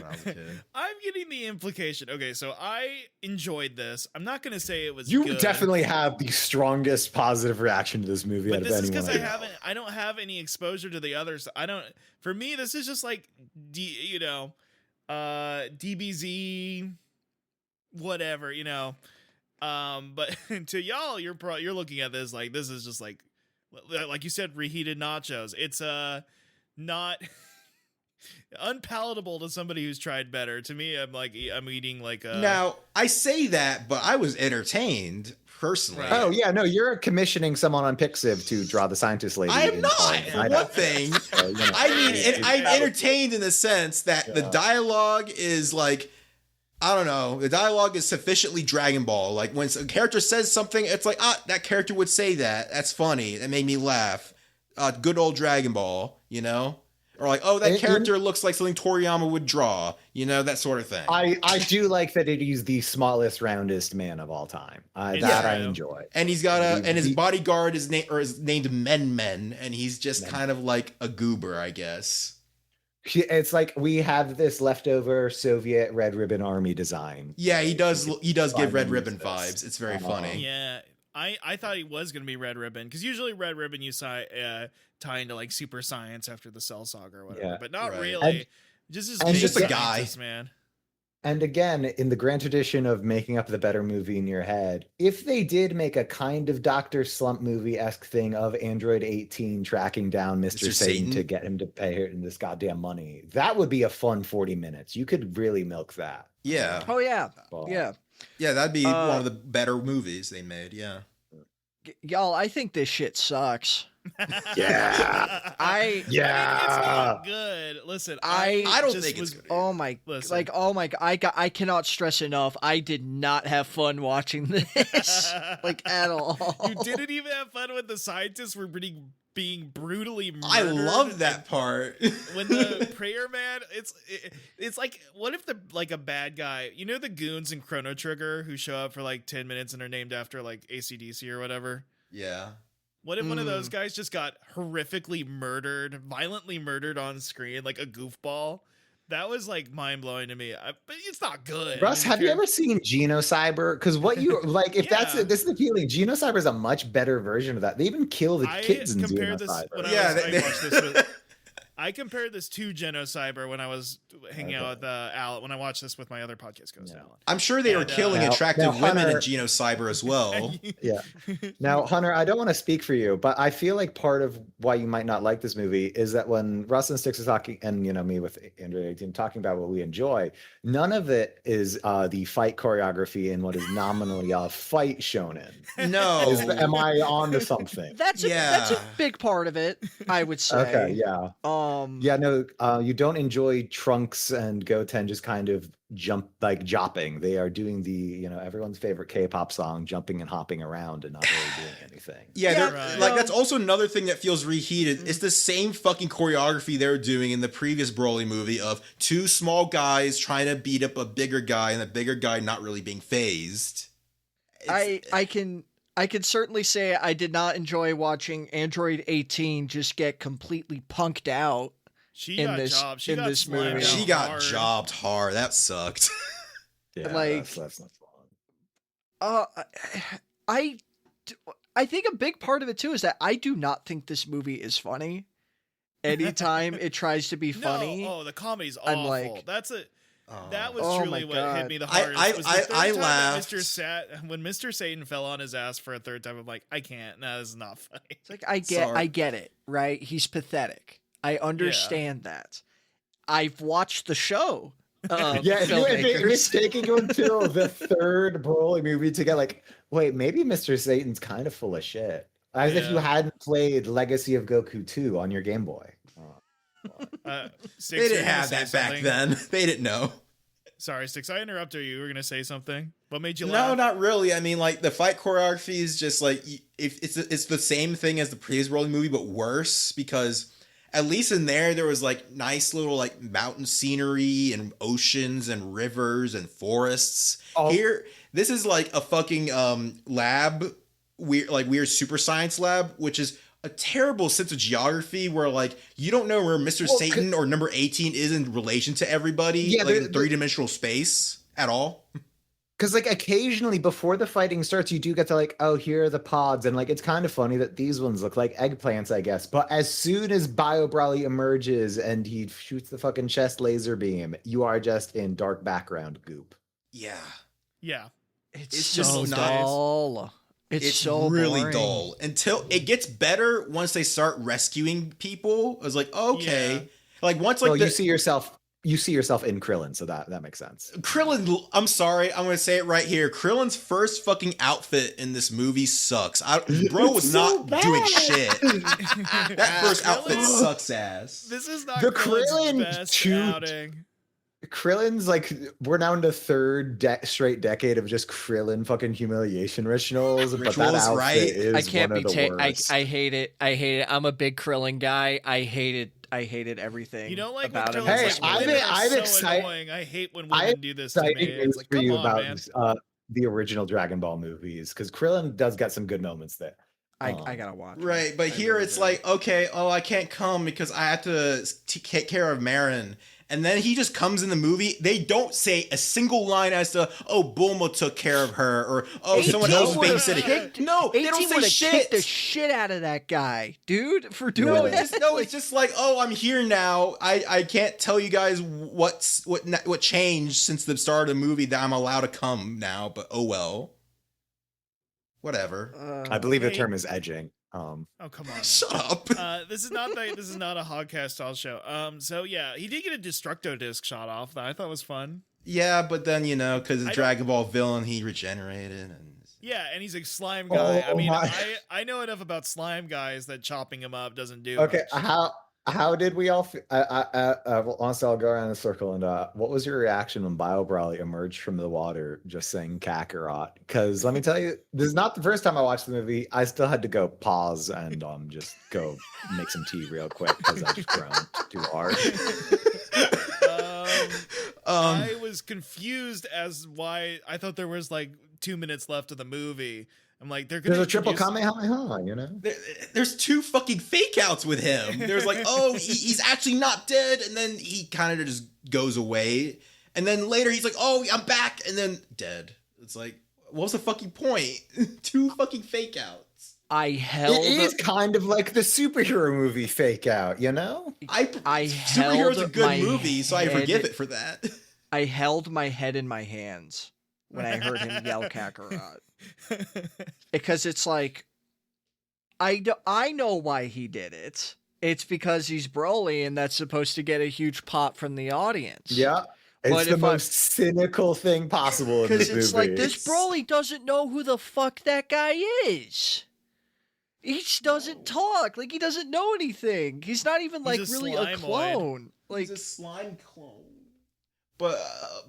when I was a kid. I'm getting the implication. Okay, so I enjoyed this. I'm not going to say it was You good, definitely have the strongest positive reaction to this movie out but of this is anyone. because I know. I don't have any exposure to the others. For me, this is just like, DBZ, whatever, but to y'all, you're looking at this like, this is just like you said, reheated nachos. It's not unpalatable to somebody who's tried better. To me, I'm eating like a. Now, I say that, but I was entertained personally. Right. Oh yeah, no, you're commissioning someone on Pixiv to draw the scientist lady. I am in not. Fallen. For I know. one thing, So, I mean, I'm Yeah. entertained in the sense that the dialogue is like, I don't know, the dialogue is sufficiently Dragon Ball. Like when a character says something, it's like, that character would say that. That's funny. That made me laugh. Good old Dragon Ball, Or like, that character looks like something Toriyama would draw, that sort of thing. I do like that it is the smallest, roundest man of all time. That I enjoy. And he's got and his bodyguard is named Men, and he's just kind of like a goober, I guess. It's like we have this leftover Soviet Red Ribbon Army design. Yeah, he does give Red use Ribbon this. vibes. It's very funny. Yeah, I thought he was gonna be Red Ribbon, because usually Red Ribbon you tie into like super science after the Cell Saga or whatever, but not right. really. Just a guy, man. And again, in the grand tradition of making up the better movie in your head, if they did make a kind of Dr. Slump movie-esque thing of Android 18 tracking down Mr. Satan to get him to pay him this goddamn money, that would be a fun 40 minutes. You could really milk that. Yeah. Oh yeah, Well, yeah. Yeah, that'd be one of the better movies they made. Yeah. Y'all, I think this shit sucks. Yeah. It's not good. Listen, I don't just think it's good. Oh my, Listen. I cannot stress enough. I did not have fun watching this, like at all. You didn't even have fun when the scientists were being brutally murdered. I love that part. When the prayer man, it's like, what if a bad guy, the goons in Chrono Trigger who show up for like 10 minutes and are named after like AC/DC or whatever? Yeah. What if one of those guys just got horrifically murdered, violently murdered on screen, like a goofball? That was like mind blowing to me. But it's not good. Russ, have you ever seen Genocyber? Because what you like, if Yeah. this is appealing, Genocyber is a much better version of that. They even kill the kids in Genocyber. I compared this to Genocyber when I was hanging out with Alan, when I watched this with my other podcast host, Alan. I'm sure they were killing attractive women in Genocyber as well. Yeah. Now, Hunter, I don't want to speak for you, but I feel like part of why you might not like this movie is that when Russ and Stix is talking, and me with Andrea talking about what we enjoy, none of it is the fight choreography in what is nominally a fight shonen. No. Am I on to something? That's a big part of it, I would say. Okay, yeah. You don't enjoy Trunks and Goten just kind of jopping. They are doing the, everyone's favorite K-pop song, jumping and hopping around and not really doing anything. Yeah, right. That's also another thing that feels reheated. It's the same fucking choreography they were doing in the previous Broly movie of two small guys trying to beat up a bigger guy and the bigger guy not really being phased. I can certainly say I did not enjoy watching Android 18 just get completely punked out. She got movie. She got jobbed hard. That sucked. Yeah, Like- that's not fun. I think a big part of it too is that I do not think this movie is funny. Anytime it tries to be funny, No, the comedy's I'm awful. like- That was Oh truly my what God. hit me the hardest. I was the third time that laughed. when Mr. Satan fell on his ass for a third time. I'm like, I can't. No, this is not funny. it's like I Sorry. get it, right? He's pathetic. I understand that. I've watched the show. Yeah, if it's taking you until the third Broly movie to get like, wait, maybe Mr. Satan's kind of full of shit. As if you hadn't played Legacy of Goku 2 on your Game Boy. Six, They you were didn't gonna have say that back something? then. They didn't know. Sorry, Stix. I interrupted you. You were gonna say something. What made you No, laugh? not really. I mean, like the fight choreography is just like if it's the same thing as the previous Broly movie, but worse because at least in there was like nice little like mountain scenery and oceans and rivers and forests. Oh. Here, this is like a fucking weird super science lab, which is a terrible sense of geography where like you don't know where Mr. Satan or number 18 is in relation to everybody, like in three-dimensional space at all. Because like occasionally before the fighting starts, you do get to like, oh, here are the pods, and like it's kind of funny that these ones look like eggplants, I guess. But as soon as Bio Broly emerges and he shoots the fucking chest laser beam, you are just in dark background goop. Yeah. It's just so nice. dull. It's so really boring. dull until it gets better once they start rescuing people. I was like, okay. Yeah. Like once like you see yourself in Krillin, so that makes sense. Krillin, I'm sorry, I'm gonna say it right here. Krillin's first fucking outfit in this movie sucks. Bro was so not doing shit. That first outfit Krillin- sucks ass. This is not The Krillin's Krillin best shoot- outing. Krillin's like, we're now in the third straight decade of just Krillin fucking humiliation rituals. But that Rituals, outfit right? is I can't one be of the worst. I hate it. I'm a big Krillin guy. I hated everything. You don't like about when him. Krillin's Hey, like, I'm women are so excited- annoying. I hate when I'm women do this to me. Exciting It's news like, for come you on, about man. the original Dragon Ball movies, because Krillin does get some good moments there. I gotta watch. Right, but I here really it's do. like, okay, I can't come because I have to take care of Marin. And then he just comes in the movie. They don't say a single line as to, oh, Bulma took care of her, or oh, someone else was babysitting. No, they don't say shit. Kicked the shit out of that guy, dude, for doing No, that. it's just like, oh, I'm here now. I can't tell you guys what changed since the start of the movie that I'm allowed to come now, but oh well. Whatever. I believe the Hey. term is edging. Oh, come on. now. Shut up. This is not a Hogcast style show. So yeah, he did get a Destructo disc shot off that I thought was fun. Yeah, but then because I the don't- Dragon Ball villain, he regenerated and. Yeah, and he's a slime guy. I Oh mean, my. I know enough about slime guys that chopping him up doesn't do Okay, much. how did we all? Honestly, I'll go around the circle. And what was your reaction when Bio Broly emerged from the water, just saying Kakarot? Because let me tell you, this is not the first time I watched the movie. I still had to go pause and just go make some tea real quick because I just groaned too hard. I was confused as why I thought there was like 2 minutes left of the movie. I'm like, they're gonna There's a triple introduce- Kamehameha, you know. There's two fucking fake outs with him. There's like, oh, he's actually not dead, and then he kind of just goes away, and then later he's like, oh, I'm back, and then dead. It's like, what was the fucking point? Two fucking fake outs. I held. It is kind of like the superhero movie fake out, you know. I Superhero's a held good my movie, so I head- forgive it for that. I held my head in my hands when I heard him yell Kakarot. Because it's like, I know why he did it. It's because he's Broly, and that's supposed to get a huge pop from the audience. Yeah, it's But the if I- most cynical thing possible in this Because movie. it's like, this Broly doesn't know who the fuck that guy is. He just doesn't talk. Like, he doesn't know anything. He's not even, like, He's a really a slimoid. clone. Like, He's a slime clone. But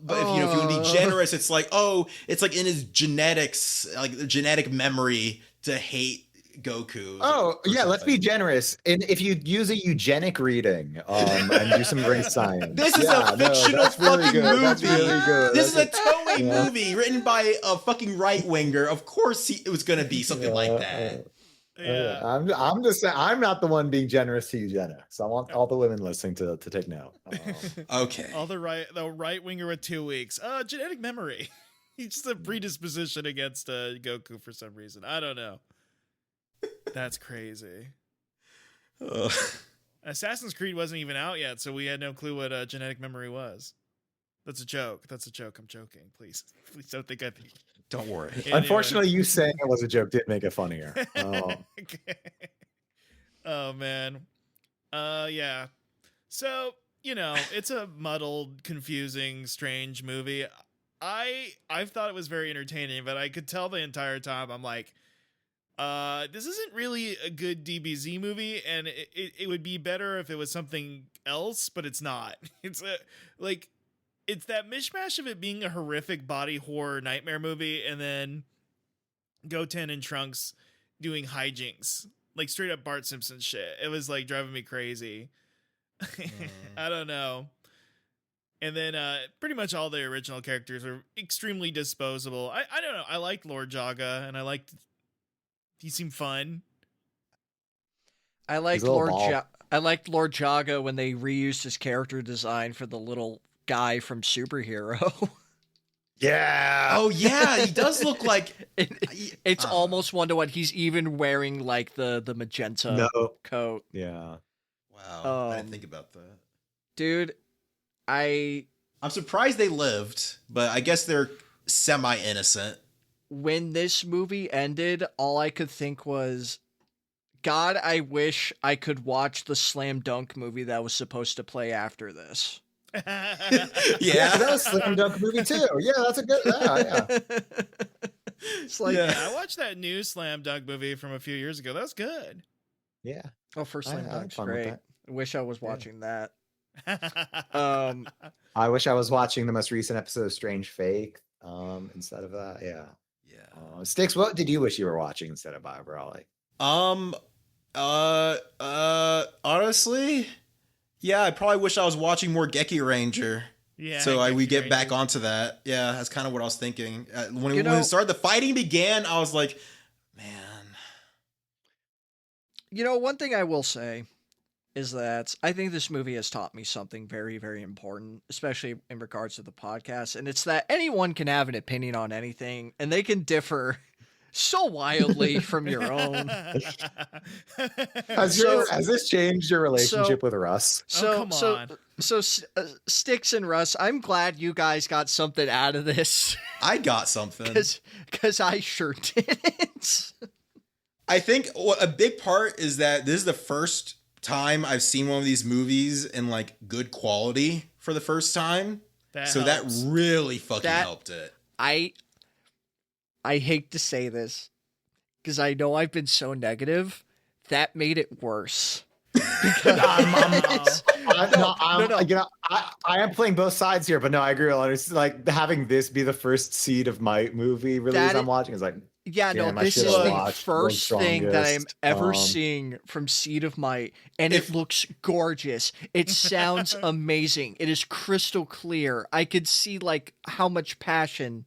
if you want to be generous, it's like, oh, it's like in his genetics, like the genetic memory to hate Goku. Oh, or yeah, let's be something. generous. And if you use a eugenic reading and do some great science. This is a fictional that's really fucking good. That's movie. really good. This is a That's Toei Yeah. movie written by a fucking right winger. Of course, it was gonna be something like that. Yeah. I'm just saying, I'm not the one being generous to eugenics. I want all the women listening to take note. Okay. All the right winger with 2 weeks. Genetic memory. He's just a predisposition against Goku for some reason. I don't know. That's crazy. Ugh. Assassin's Creed wasn't even out yet, so we had no clue what genetic memory was. That's a joke. That's a joke. I'm joking. Please don't think I think. Don't worry. Anyway. Unfortunately, you saying it was a joke did make it funnier. Okay. Oh man. Yeah. So, it's a muddled, confusing, strange movie. I've thought it was very entertaining, but I could tell the entire time I'm like, this isn't really a good DBZ movie, and it would be better if it was something else, but it's not. It's that mishmash of it being a horrific body horror nightmare movie, and then Goten and Trunks doing hijinks, like straight up Bart Simpson shit. It was like driving me crazy. I don't know. And then pretty much all the original characters are extremely disposable. I don't know. I liked Lord Jaga, and he seemed fun. I liked He's a little ball. I liked Lord Jaga when they reused his character design for the little guy from Superhero. Yeah. Oh yeah, he does look like It's almost one to one. He's even wearing like the magenta coat. Yeah. Wow, I didn't think about that. Dude, I'm surprised they lived, but I guess they're semi-innocent. When this movie ended, all I could think was, God, I wish I could watch the Slam Dunk movie that was supposed to play after this. Yeah, that was a Slam Dunk movie too. Yeah, that's a good. Yeah. It's like, I watched that new Slam Dunk movie from a few years ago. That was good. Yeah. oh, first I Slam had Dunk's fun with great. that. I wish I was watching that. I wish I was watching the most recent episode of Strange Fake instead of that. Yeah. Yeah. Stix, what did you wish you were watching instead of Bio Broly? Honestly, yeah, I probably wish I was watching more Gekiranger. Yeah. So we get Gekiranger. back onto that. Yeah, that's kind of what I was thinking. When You when know- it started, the fighting began, I was like, man. You know, one thing I will say is that I think this movie has taught me something very, very important, especially in regards to the podcast. And it's that anyone can have an opinion on anything, and they can differ so wildly from your own. Has this changed your relationship with Russ? come on. Stix and Russ, I'm glad you guys got something out of this I got something. because I sure didn't. I think a big part is that this is the first time I've seen one of these movies in like good quality for the first time. That That helps. really fucking helped it. I hate to say this because I know I've been so negative. That made it worse. I am playing both sides here, but no, I agree a lot. It's like having this be the first Seed of Might movie release I'm watching is like, Yeah, damn, no, I this is should've the watched first World's thing that I'm Strongest. ever seeing from Seed of Might, and it looks gorgeous. It sounds amazing. It is crystal clear. I could see like how much passion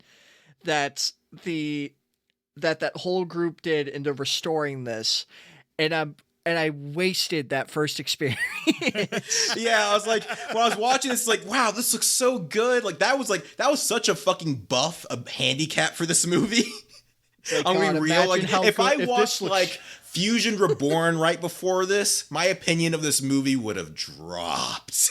that that whole group did into restoring this, and I wasted that first experience. Yeah, I was like, when I was watching this, like, wow, this looks so good. Like that was such a fucking buff, a handicap for this movie. I'm gonna be real. Like, if I watched like Fusion Reborn right before this, my opinion of this movie would have dropped.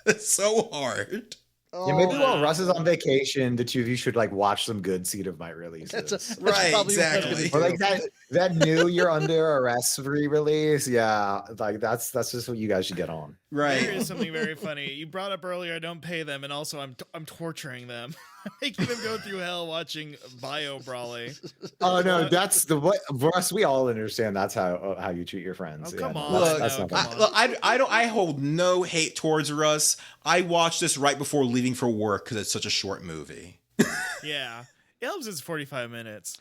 It's so hard. yeah, maybe while Russ is on vacation, the two of you should like watch some good Seed of Might releases. That's Right, probably what I'm exactly. gonna Or do. like that new You're Under Arrest re-release. Yeah, like that's just what you guys should get on. There Right. is something very funny. You brought up earlier, I don't pay them, and also I'm torturing them. Making them go through hell watching Bio Broly. Oh no, that's the what Russ. We all understand that's how you treat your friends. Oh, come no, on. that's Look, not come bad. on. I hold no hate towards Russ. I watched this right before leaving for work because it's such a short movie. Yeah. It helps it's 45 minutes.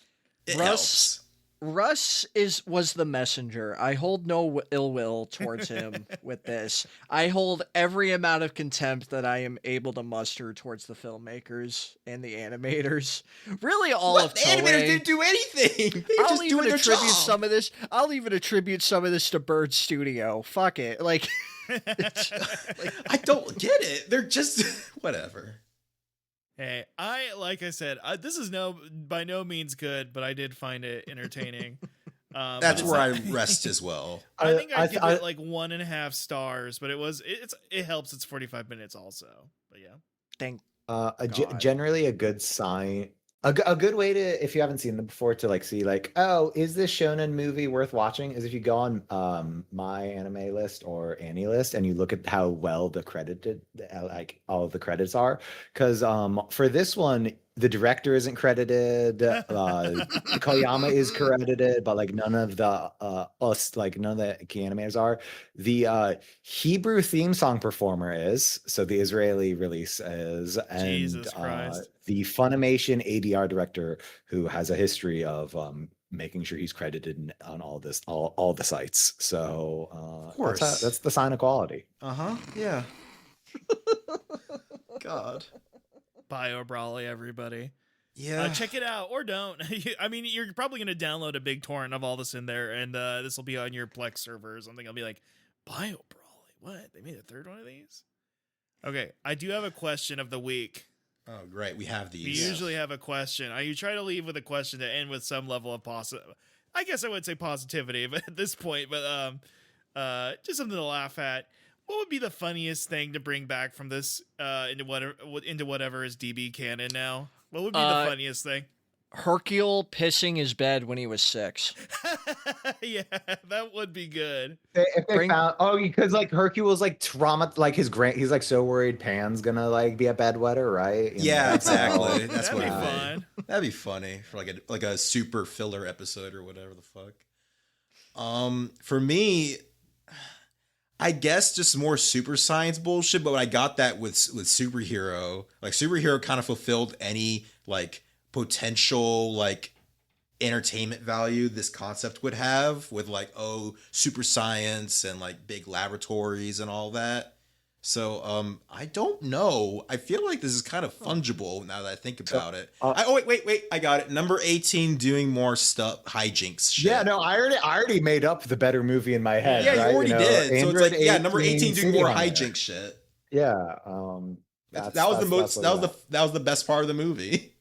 It Russ- helps. Russ was the messenger. I hold no ill will towards him with this. I hold every amount of contempt that I am able to muster towards the filmmakers and the animators. Really, all of The animators Toei. didn't do anything. They're I'll just even doing their job. attribute some of this. I'll even attribute some of this to Bird Studio. Fuck it, like I don't get it. They're just whatever. Hey, like I said, this is by no means good, but I did find it entertaining. That's but where I it's- rest as well. I think I give I- it like 1.5 stars, but it helps. It's 45 minutes also, but yeah. thank God. Generally a good sign. A good way to, if you haven't seen them before, to like see like, oh, is this shonen movie worth watching? Is if you go on my anime list or Annie list and you look at how well the credited, like all of the credits are. Because for this one, the director isn't credited, Koyama is credited, but like none of the none of the animators are. The Hebrew theme song performer is, so the Israeli release is, and Jesus Christ. the Funimation ADR director who has a history of making sure he's credited on all the sites. So Of course. that's the sign of quality. Yeah. God. Bio Broly, everybody. Yeah. Check it out or don't. I mean, you're probably going to download a big torrent of all this in there, and this will be on your Plex server or something. I'll be like, Bio Broly, what? They made a third one of these? Okay, I do have a question of the week. Oh, great. We have these. We usually have a question. You try to leave with a question to end with some level of I guess I would say positivity, but at this point, but just something to laugh at. What would be the funniest thing to bring back from this into whatever is DB canon now? What would be the funniest thing? Hercule pissing his bed when he was 6. Yeah, that would be good. If they found because like Hercule's like trauma, like he's like so worried Pan's gonna like be a bedwetter, right? Yeah, exactly. That's That'd what be fun. That'd be funny for like a super filler episode or whatever the fuck. For me, I guess just more super science bullshit, but I got that with superhero. Like superhero kind of fulfilled any like potential like entertainment value this concept would have with like super science and like big laboratories and all that. So I don't know. I feel like this is kind of fungible now that I think about it. Wait, I got it. Number 18 doing more stuff, hijinks shit. Yeah, no, I already made up the better movie in my head. Yeah, right? you already did. So it's like number 18 doing more hijinks hijinks shit. Yeah, that was the best part of the movie.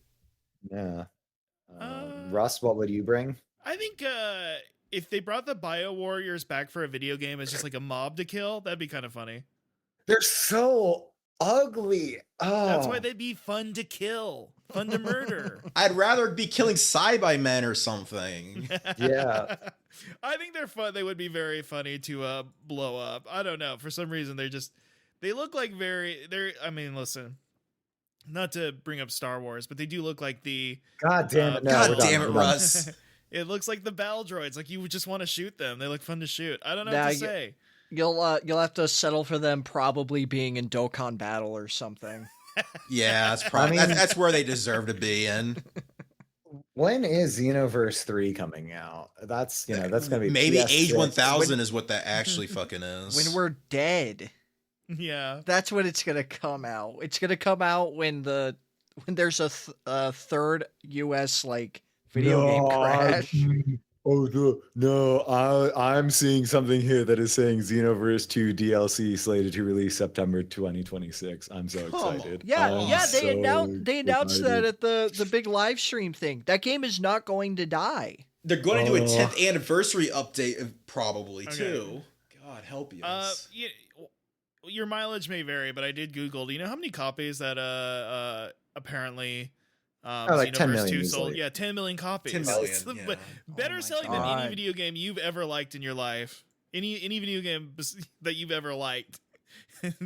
Yeah. Russ, what would you bring? I think if they brought the Bio Warriors back for a video game as just like a mob to kill, that'd be kind of funny. They're so ugly. Oh. That's why they'd be fun to kill, fun to murder. I'd rather be killing Cybermen or something. Yeah. I think they're fun. They would be very funny to blow up. I don't know. For some reason, they look like I mean, listen, not to bring up Star Wars, but they do look like the God damn it! No, God damn it, Russ! It looks like the battle droids. Like you would just want to shoot them. They look fun to shoot. I don't know Now what to say. You'll have to settle for them probably being in Dokkan Battle or something. Yeah, that's probably that's where they deserve to be in. When is Xenoverse 3 coming out? That's gonna be maybe PS6. Age 1000 is what that actually fucking is. When we're dead. Yeah, that's when it's gonna come out. It's gonna come out when there's a third US like video game crash. I'm seeing something here that is saying Xenoverse 2 DLC slated to release September 2026. I'm so excited. They announced that at the big live stream thing. That game is not going to die. They're going to do a 10th anniversary update probably too. God help you. Your mileage may vary, but I did Google. Do you know how many copies that apparently like 10 million sold? Yeah, 10 million copies. 10 million, yeah. Better selling than any video game you've ever liked in your life. Any video game that you've ever liked.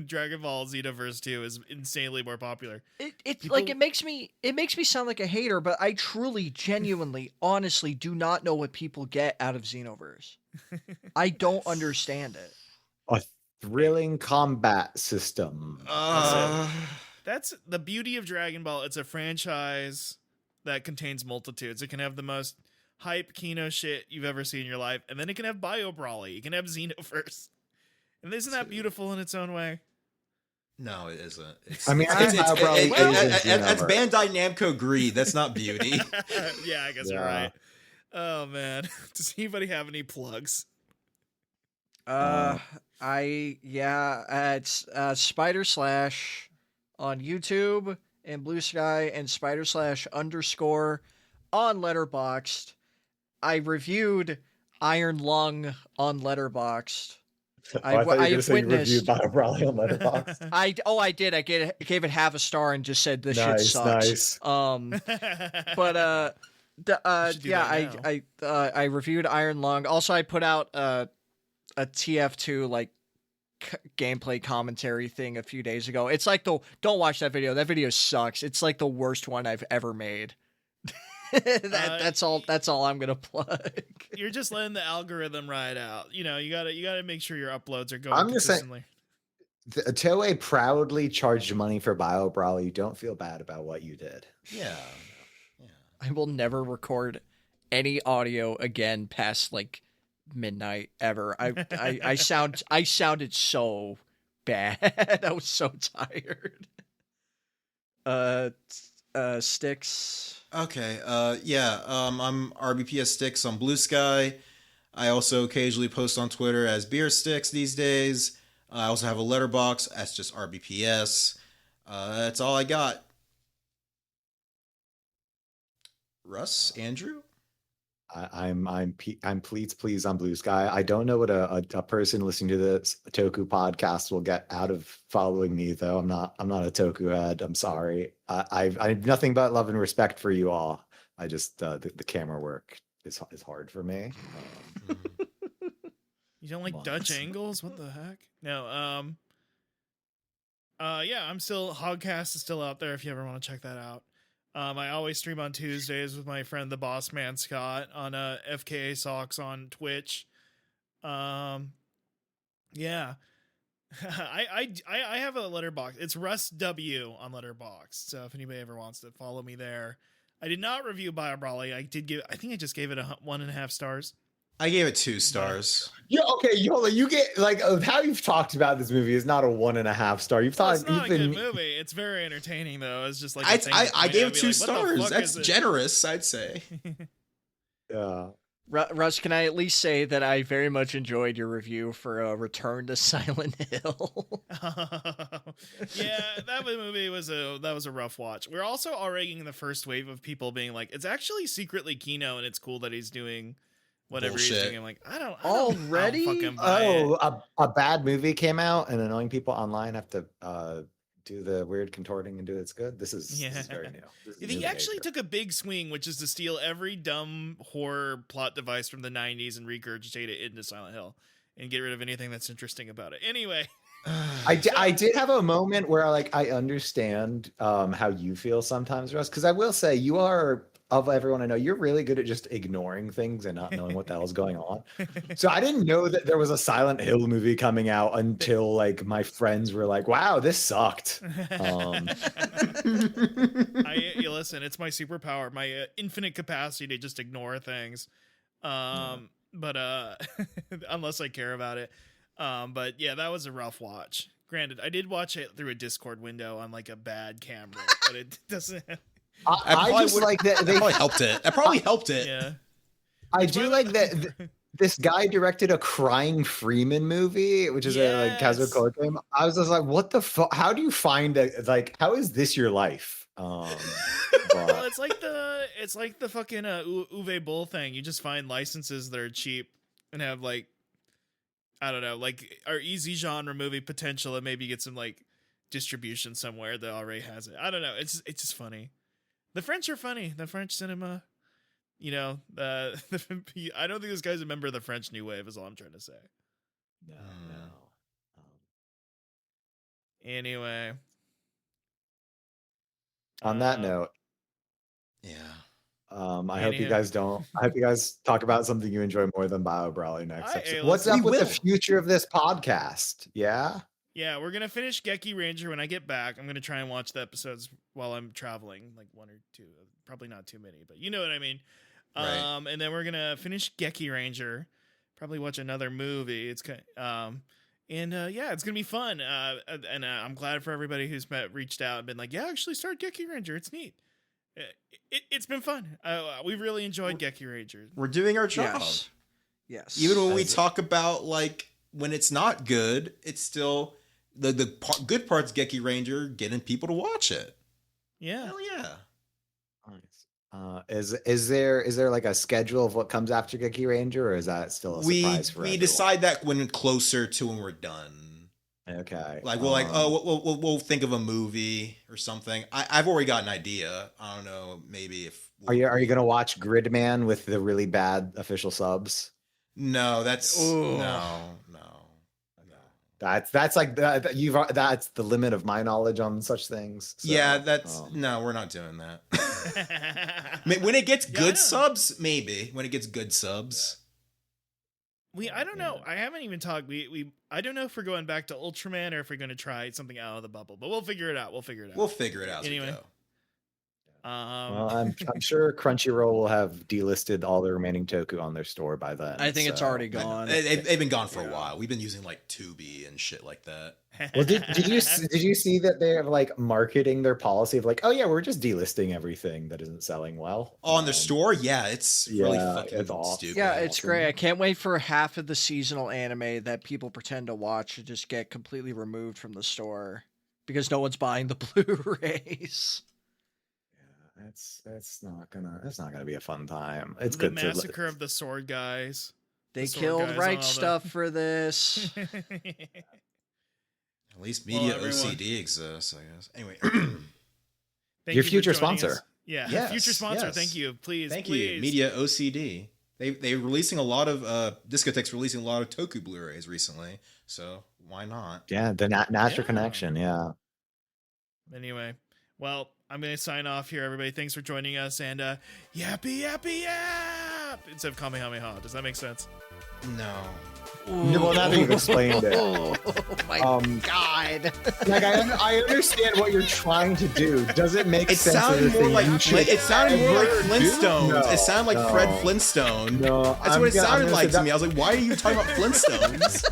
Dragon Ball Xenoverse 2 is insanely more popular. It makes me sound like a hater, but I truly, genuinely, honestly do not know what people get out of Xenoverse. I don't understand it. A thrilling combat system. That's the beauty of Dragon Ball. It's a franchise that contains multitudes. It can have the most hype Kino shit you've ever seen in your life, and then it can have Bio Broly. It can have Xenoverse. And isn't that beautiful in its own way? No, it isn't. I think Bio Broly that's Bandai Namco greed. That's not beauty. Yeah, I guess you're right. Oh, man. Does anybody have any plugs? It's Spider Slash on YouTube and Blue Sky and Spider Slash _ on Letterboxd. I reviewed Iron Lung on Letterboxd. I reviewed Bio Broly on Letterboxd. I did. I gave it half a star and just said this shit sucks. Nice. I reviewed Iron Lung. Also, I put out a TF2 like gameplay commentary thing a few days ago. It's like don't watch that video. That video sucks. It's like the worst one I've ever made. That's all I'm gonna plug. You're just letting the algorithm ride out. You gotta make sure your uploads are going I'm just consistently. saying, Toei proudly charged you money for Bio Broly. You don't feel bad about what you did. Yeah. I will never record any audio again past like midnight ever. I sounded so bad. I was so tired. Stix. Okay. I'm RBPS Stix on Blue Sky. I also occasionally post on Twitter as Beer Stix these days. I also have a letterbox. That's just RBPS. That's all I got. Russ, Andrew. I'm please on Blue Sky. I don't know what a person listening to this Toku podcast will get out of following me, though. I'm not a Toku head. I'm sorry. I have nothing but love and respect for you all. I just the camera work is hard for me. You don't like Dutch angles? What the heck? No. Yeah, I'm still Hogcast is still out there if you ever want to check that out. I always stream on Tuesdays with my friend the Boss Man Scott on FKA Socks on Twitch. Yeah. I have a letterbox. It's Russ W on Letterboxd. So if anybody ever wants to follow me there. I did not review Bio Broly. I think I just gave it 1.5 stars. I gave it 2 stars. Yeah, okay, you get like how you've talked about this movie is not a 1.5 star. You've thought it's not a good movie. It's very entertaining though. It's just like I gave it 2 stars. That's generous, I'd say. Yeah. Russ, can I at least say that I very much enjoyed your review for Return to Silent Hill? Yeah, that movie was a rough watch. We're also already in the first wave of people being like, it's actually secretly Kino, and it's cool that he's doing whatever Bullshit. he's doing. I'm like, I don't Already? fucking buy it. A bad movie came out, and annoying people online have to do the weird contorting and do it's good. This is very new. This is He new actually behavior. took a big swing, which is to steal every dumb horror plot device from the 90s and regurgitate it into Silent Hill and get rid of anything that's interesting about it. Anyway. I did have a moment where I understand how you feel sometimes, Russ, because I will say you are, of everyone I know, you're really good at just ignoring things and not knowing what the hell's going on. So I didn't know that there was a Silent Hill movie coming out until my friends were like, wow, this sucked. You listen, it's my superpower, my infinite capacity to just ignore things. But unless I care about it. But yeah, that was a rough watch. Granted, I did watch it through a Discord window on a bad camera, but it doesn't. I just like that. That probably helped it. That probably helped it. Yeah. I do like that. This guy directed a Crying Freeman movie, which is a casual color game. I was just like, what the fuck? How do you find how is this your life? Well, it's like the fucking Uwe Boll thing. You just find licenses that are cheap and have I don't know, our easy genre movie potential, and maybe get some distribution somewhere that already has it. I don't know. It's just funny. The French are funny. The French cinema, I don't think this guy's a member of the French New Wave, is all I'm trying to say. No. Anyway. On that note, Yeah. I hope you guys talk about something you enjoy more than Bio Broly next episode. What's up with the future of this podcast? Yeah? Yeah, we're going to finish Gekiranger when I get back. I'm going to try and watch the episodes while I'm traveling, 1 or 2. Probably not too many, but you know what I mean. Right. And then we're going to finish Gekiranger, probably watch another movie. It's it's going to be fun. And I'm glad for everybody who's reached out and been like, yeah, actually start Gekiranger. It's neat. It's been fun. We've really enjoyed Gekiranger. We're doing our job. Yes. Even when we talk about when it's not good, it's still the good parts. Gekiranger getting people to watch it. Yeah. Hell yeah. Nice. Is there a schedule of what comes after Gekiranger, or is that still a surprise for everyone? We decide that when closer to when we're done. Okay. We'll think of a movie or something. I've already got an idea. I don't know. Maybe if are you gonna watch Gridman with the really bad official subs? No, that's no. That's that's the limit of my knowledge on such things. So, yeah, no, we're not doing that. When it gets good subs, maybe. When it gets good subs. I don't know. I haven't even talked. I don't know if we're going back to Ultraman or if we're going to try something out of the bubble, but we'll figure it out. We'll figure it out anyway. As we go. Well, I'm sure Crunchyroll will have delisted all the remaining Toku on their store by then. I think it's so- already gone. They've been gone for a while. We've been using like Tubi and shit like that. Well, did you see that they have like marketing their policy of like, oh yeah, we're just delisting everything that isn't selling well On their store, yeah, it's really yeah, fucking it's awesome. stupid. Yeah, it's great. I can't wait for half of the seasonal anime that people pretend to watch to just get completely removed from the store because no one's buying the Blu-rays. Yeah, that's not gonna be a fun time. It's The good massacre of the sword guys. They The sword killed guys and right all stuff for this. At least media everyone- OCD exists, I guess. Anyway, Thank Your you for future joining sponsor. us. Yeah, Yes, future sponsor. yes. Thank you. Please, thank please. you, media OCD. They're releasing a lot of Discotheque's releasing a lot of Toku Blu-rays recently, so why not? Yeah, the Natural Yeah. Connection. Yeah. Anyway, well, I'm gonna sign off here, everybody. Thanks for joining us, and yappy yappy yap instead of Kamehameha. Does that make sense? No. Well, now that you've explained it. Oh my god. Like I understand what you're trying to do. Does it make It sense? sounded more like it sounded more like ever do? Flintstones. No, it sounded like no. Fred Flintstone. No, That's what it sounded like to me. I was like, why are you talking about Flintstones?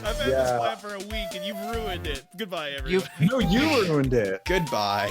I've had Yeah. this plan for a week, and you've ruined it. Goodbye, everyone. You've No, you ruined it. Goodbye.